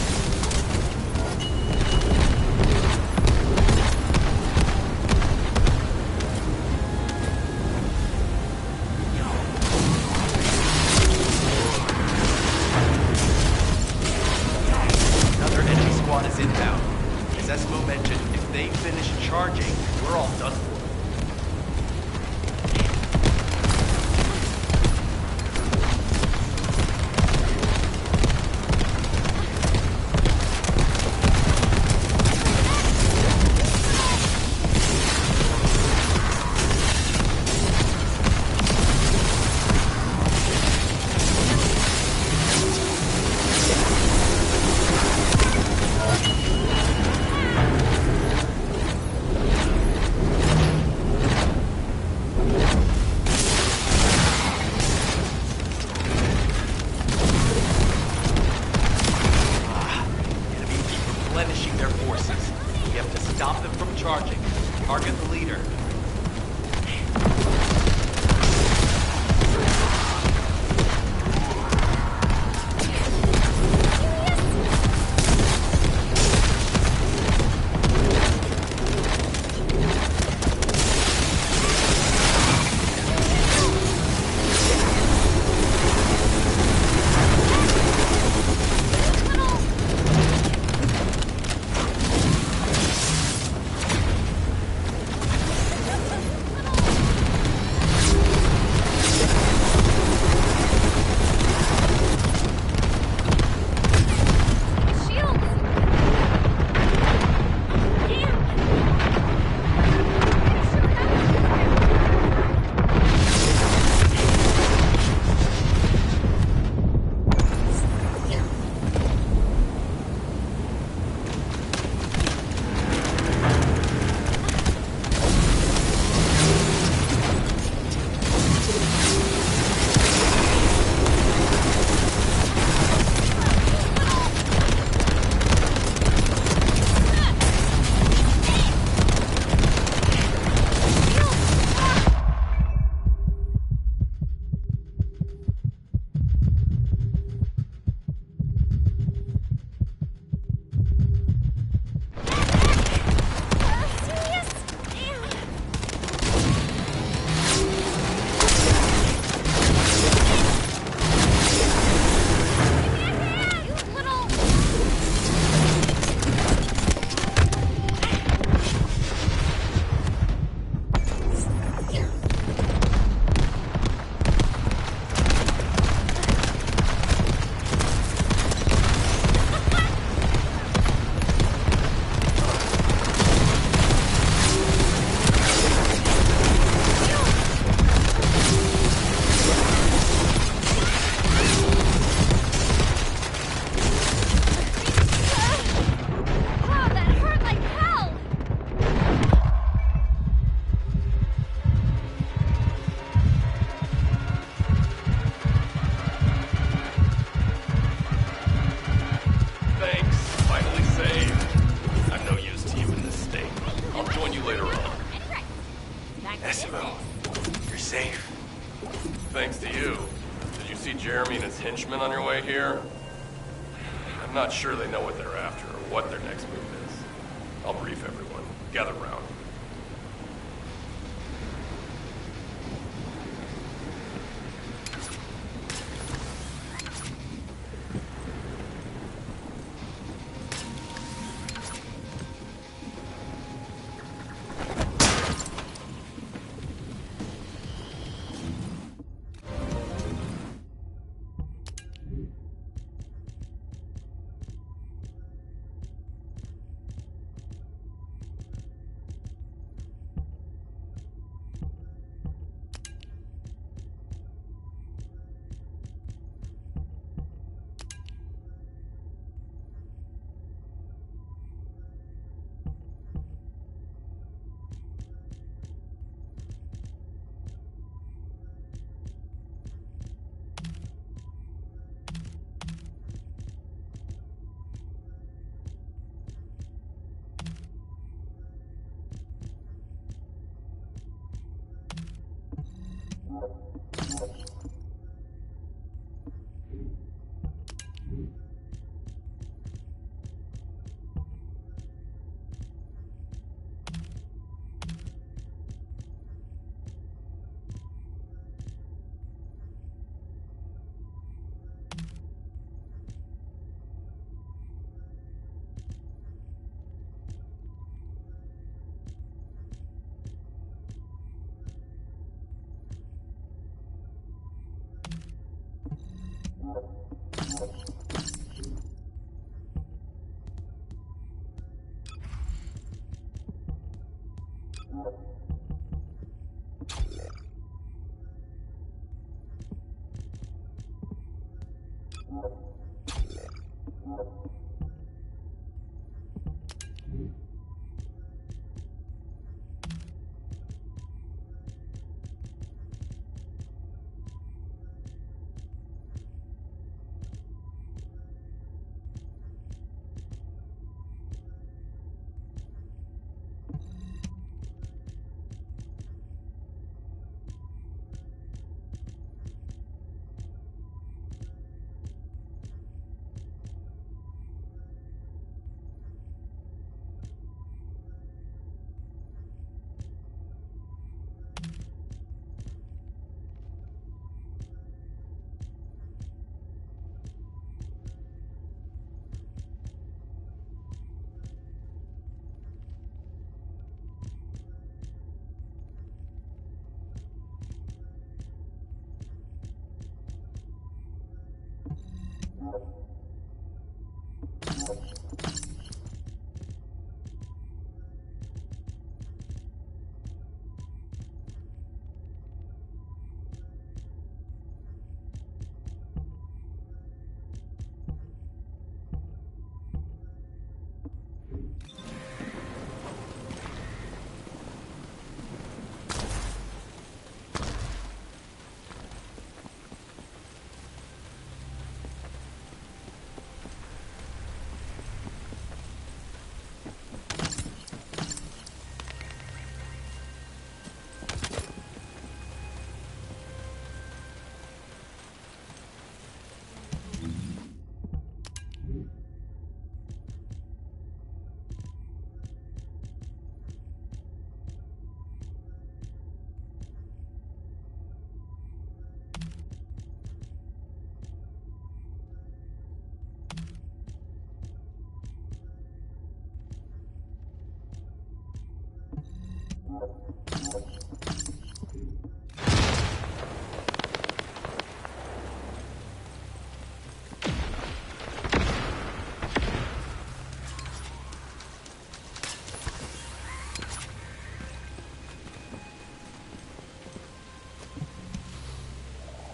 Another enemy squad is inbound. As Esmo mentioned, if they finish charging, we're all done for. safe. Thanks to you. Did you see Jeremy and his henchmen on your way here? I'm not sure they know what they're after or what their next move is. I'll brief everyone. Gather round.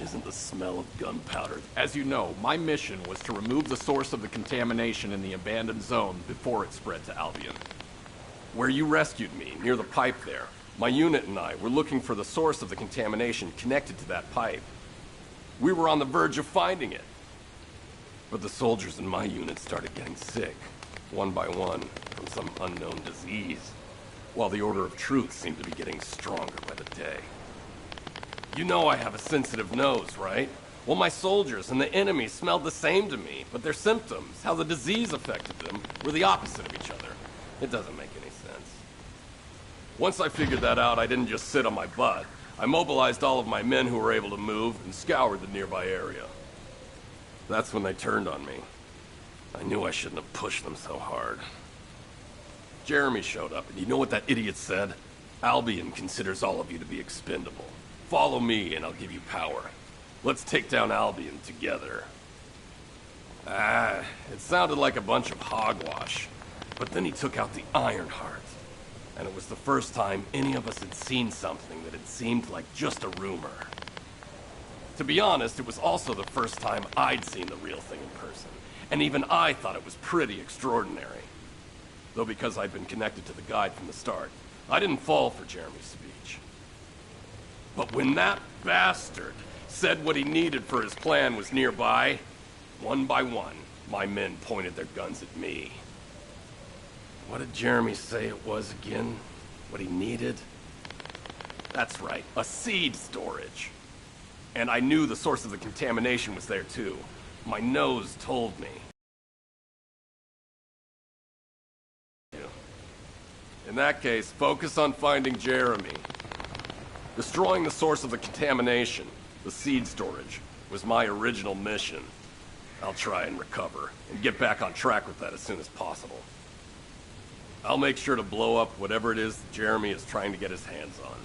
Isn't the smell of gunpowder? As you know, my mission was to remove the source of the contamination in the abandoned zone before it spread to Albion. Where you rescued me, near the pipe there, my unit and I were looking for the source of the contamination connected to that pipe. We were on the verge of finding it. But the soldiers in my unit started getting sick, one by one, from some unknown disease, while the Order of Truth seemed to be getting stronger by the day. You know I have a sensitive nose, right? Well, my soldiers and the enemy smelled the same to me, but their symptoms, how the disease affected them, were the opposite of each other. It doesn't make any sense. Once I figured that out, I didn't just sit on my butt. I mobilized all of my men who were able to move and scoured the nearby area. That's when they turned on me. I knew I shouldn't have pushed them so hard. Jeremy showed up, and you know what that idiot said? Albion considers all of you to be expendable. Follow me, and I'll give you power. Let's take down Albion together. It sounded like a bunch of hogwash. But then he took out the Ironheart. And it was the first time any of us had seen something that had seemed like just a rumor. To be honest, it was also the first time I'd seen the real thing in person. And even I thought it was pretty extraordinary. Though because I'd been connected to the guide from the start, I didn't fall for Jeremy's speech. But when that bastard said what he needed for his plan was nearby, one by one, my men pointed their guns at me. What did Jeremy say it was again? What he needed? That's right, a seed storage. And I knew the source of the contamination was there too. My nose told me. In that case, focus on finding Jeremy. Destroying the source of the contamination, the seed storage, was my original mission. I'll try and recover, and get back on track with that as soon as possible. I'll make sure to blow up whatever it is that Jeremy is trying to get his hands on.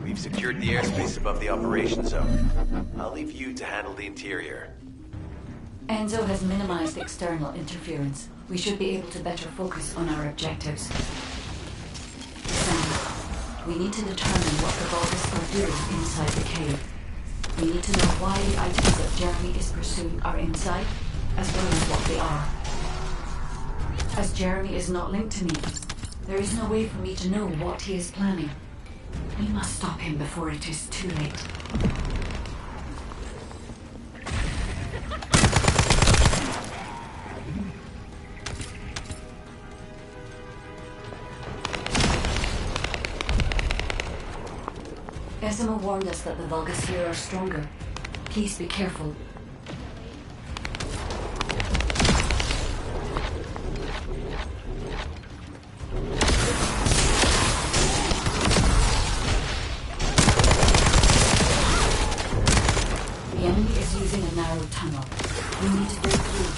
We've secured the airspace above the operation zone. I'll leave you to handle the interior. Enzo has minimized external interference. We should be able to better focus on our objectives. Sam, we need to determine what the Vulgus are doing inside the cave. We need to know why the items that Jeremy is pursuing are inside, as well as what they are. As Jeremy is not linked to me, there is no way for me to know what he is planning. We must stop him before it is too late. Esima warned us that the Vulgus here are stronger. Please be careful. enemy is using a narrow tunnel. We need to break through.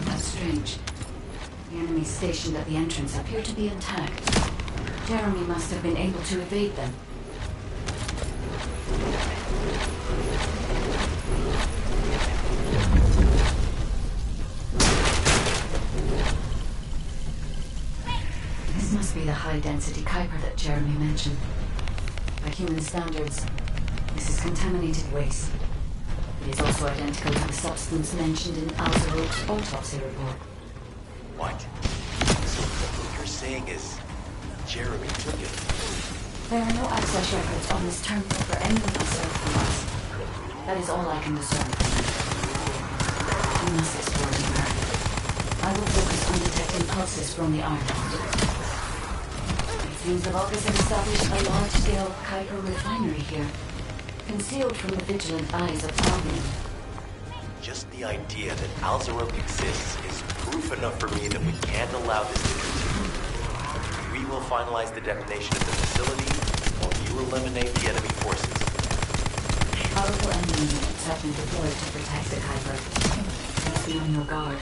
That's strange. The enemies stationed at the entrance appear to be intact. Jeremy must have been able to evade them. This must be the high-density Kuiper that Jeremy mentioned. By human standards, this is contaminated waste. It is also identical to the substance mentioned in Alzerot's autopsy report. What? So what you're saying is Jeremy took it? There are no access records on this terminal for anyone aside from us. That is all I can discern. We must explore deeper. I will focus on detecting pulses from the iron. It seems the Vulgus have established a large-scale Kuiper refinery here, concealed from the vigilant eyes of Albion. Just the idea that Alzerok exists is proof enough for me that we can't allow this to continue. We will finalize the detonation of the facility while you eliminate the enemy forces. Powerful enemy units have been deployed to protect the Kuiper. Please be on your guard.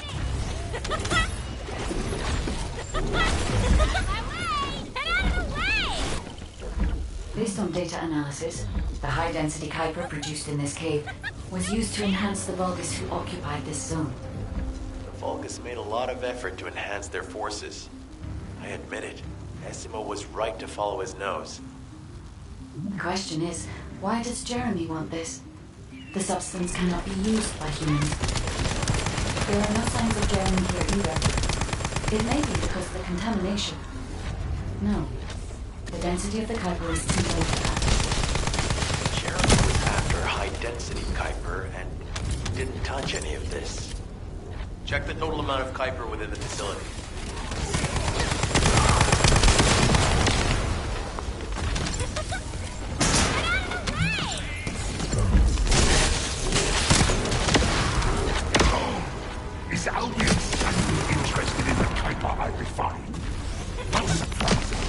Based on data analysis, the high-density Kuiper produced in this cave was used to enhance the Vulgus who occupied this zone. The Vulgus made a lot of effort to enhance their forces. I admit it. Essimo was right to follow his nose. The question is, why does Jeremy want this? The substance cannot be used by humans. There are no signs of Jeremy here either. It may be because of the contamination. No. The density of the Kuiper is too low for that. Jeremy was after high-density Kuiper and didn't touch any of this. Check the total amount of Kuiper within the facility. Is Albion suddenly interested in the Kuiper I refined? Not surprising.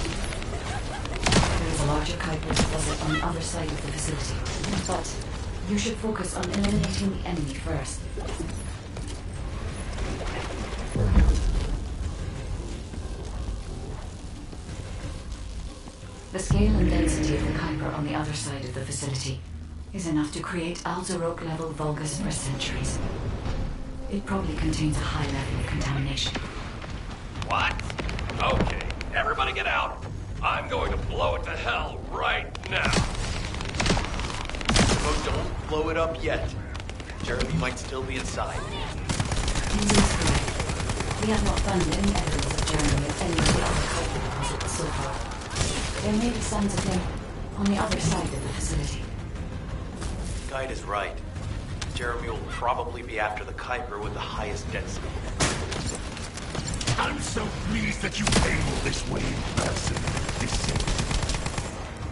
There is a larger Kuiper deposit on the other side of the facility. But you should focus on eliminating the enemy first. The scale and density of the Kuiper on the other side of the facility is enough to create Alzerok-level Vulgus for centuries. It probably contains a high level of contamination. What? Okay, everybody get out. I'm going to blow it to hell right now. Oh, don't blow it up yet. Jeremy might still be inside. Indeed correct. We have not found any evidence of Jeremy at any of the other Kuiper deposits so far. There may be signs of him on the other side of the facility. Guide is right. Jeremy will probably be after the Kuiper with the highest density. I'm so pleased that you came all this way in person, Descendant.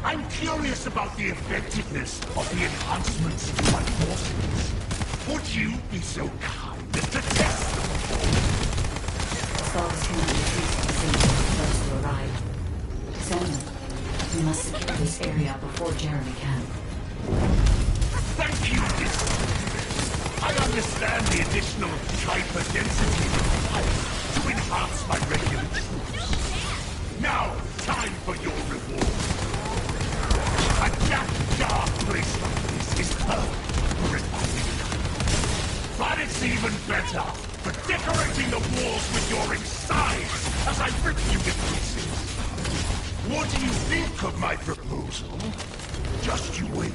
I'm curious about the effectiveness of the enhancements to my forces. Would you be so kind as to test them? Vulgus cannot refuse the facility first to arrive. Descendant, we must secure this area before Jeremy can. Thank you, Descendant. I understand the additional Kuiper density required to enhance my regular troops. Now, time for your reward. A dark place like this is perfect for refining Kuiper. But it's even better for decorating the walls with your insides as I rip you to pieces. What do you think of my proposal? Just you wait.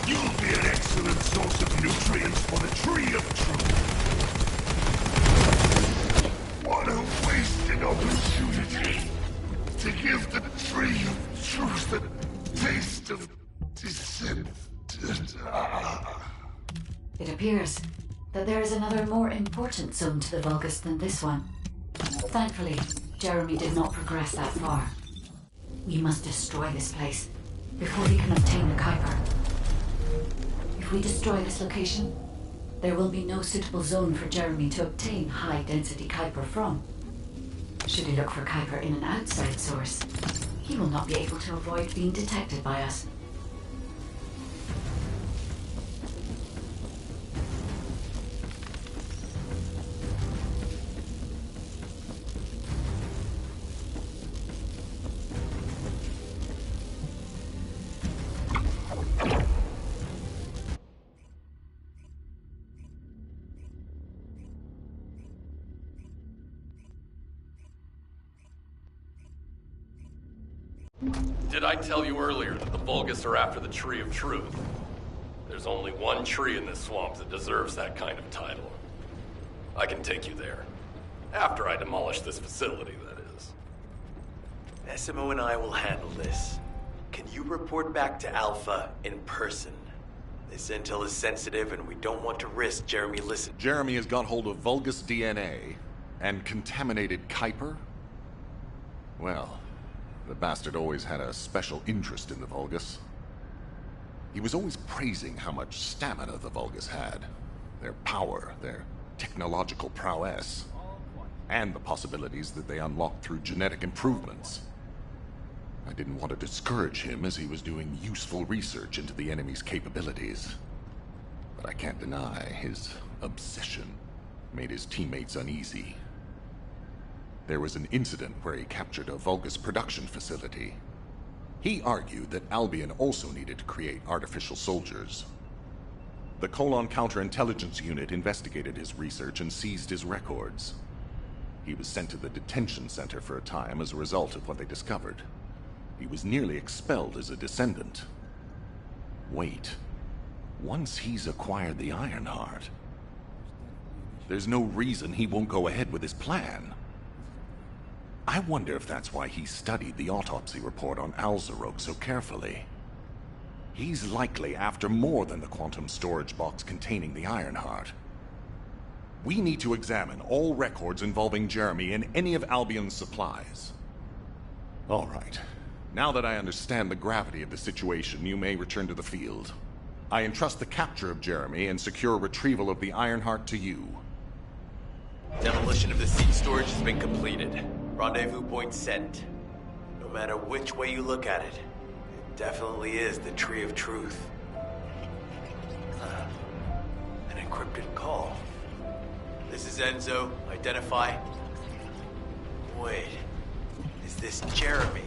You'll be an excellent source of nutrients for the Tree of Truth. What a wasted opportunity to give the Tree of Truth the taste of Descendant. It appears that there is another more important zone to the Vulgus than this one. Thankfully, Jeremy did not progress that far. We must destroy this place before we can obtain the Kuiper. If we destroy this location, There will be no suitable zone for Jeremy to obtain high-density Kuiper from. Should he look for Kuiper in an outside source, he will not be able to avoid being detected by us. Did I tell you earlier that the Vulgus are after the Tree of Truth? There's only one tree in this swamp that deserves that kind of title. I can take you there. After I demolish this facility, that is. SMO and I will handle this. Can you report back to Alpha in person? This intel is sensitive and we don't want to risk Jeremy listening. Jeremy has got hold of Vulgus DNA and contaminated Kuiper? Well, the bastard always had a special interest in the Vulgus. He was always praising how much stamina the Vulgus had. Their power, their technological prowess, and the possibilities that they unlocked through genetic improvements. I didn't want to discourage him as he was doing useful research into the enemy's capabilities. But I can't deny his obsession made his teammates uneasy. There was an incident where he captured a Vulgus production facility. He argued that Albion also needed to create artificial soldiers. The Colon Counterintelligence Unit investigated his research and seized his records. He was sent to the detention center for a time as a result of what they discovered. He was nearly expelled as a Descendant. Wait. Once he's acquired the Ironheart, there's no reason he won't go ahead with his plan. I wonder if that's why he studied the autopsy report on Alzarog so carefully. He's likely after more than the quantum storage box containing the Ironheart. We need to examine all records involving Jeremy and any of Albion's supplies. All right. Now that I understand the gravity of the situation, you may return to the field. I entrust the capture of Jeremy and secure retrieval of the Ironheart to you. Demolition of the seed storage has been completed. Rendezvous point set. No matter which way you look at it, it definitely is the Tree of Truth. An encrypted call. This is Enzo. Identify. Wait. Is this Jeremy?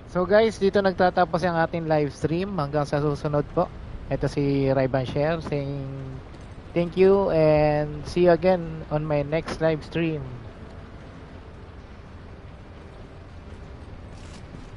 So guys, dito nagtatapos ang ating live stream. Hanggang sa susunod po. Ito si Rayban Share saying thank you and see you again on my next live stream.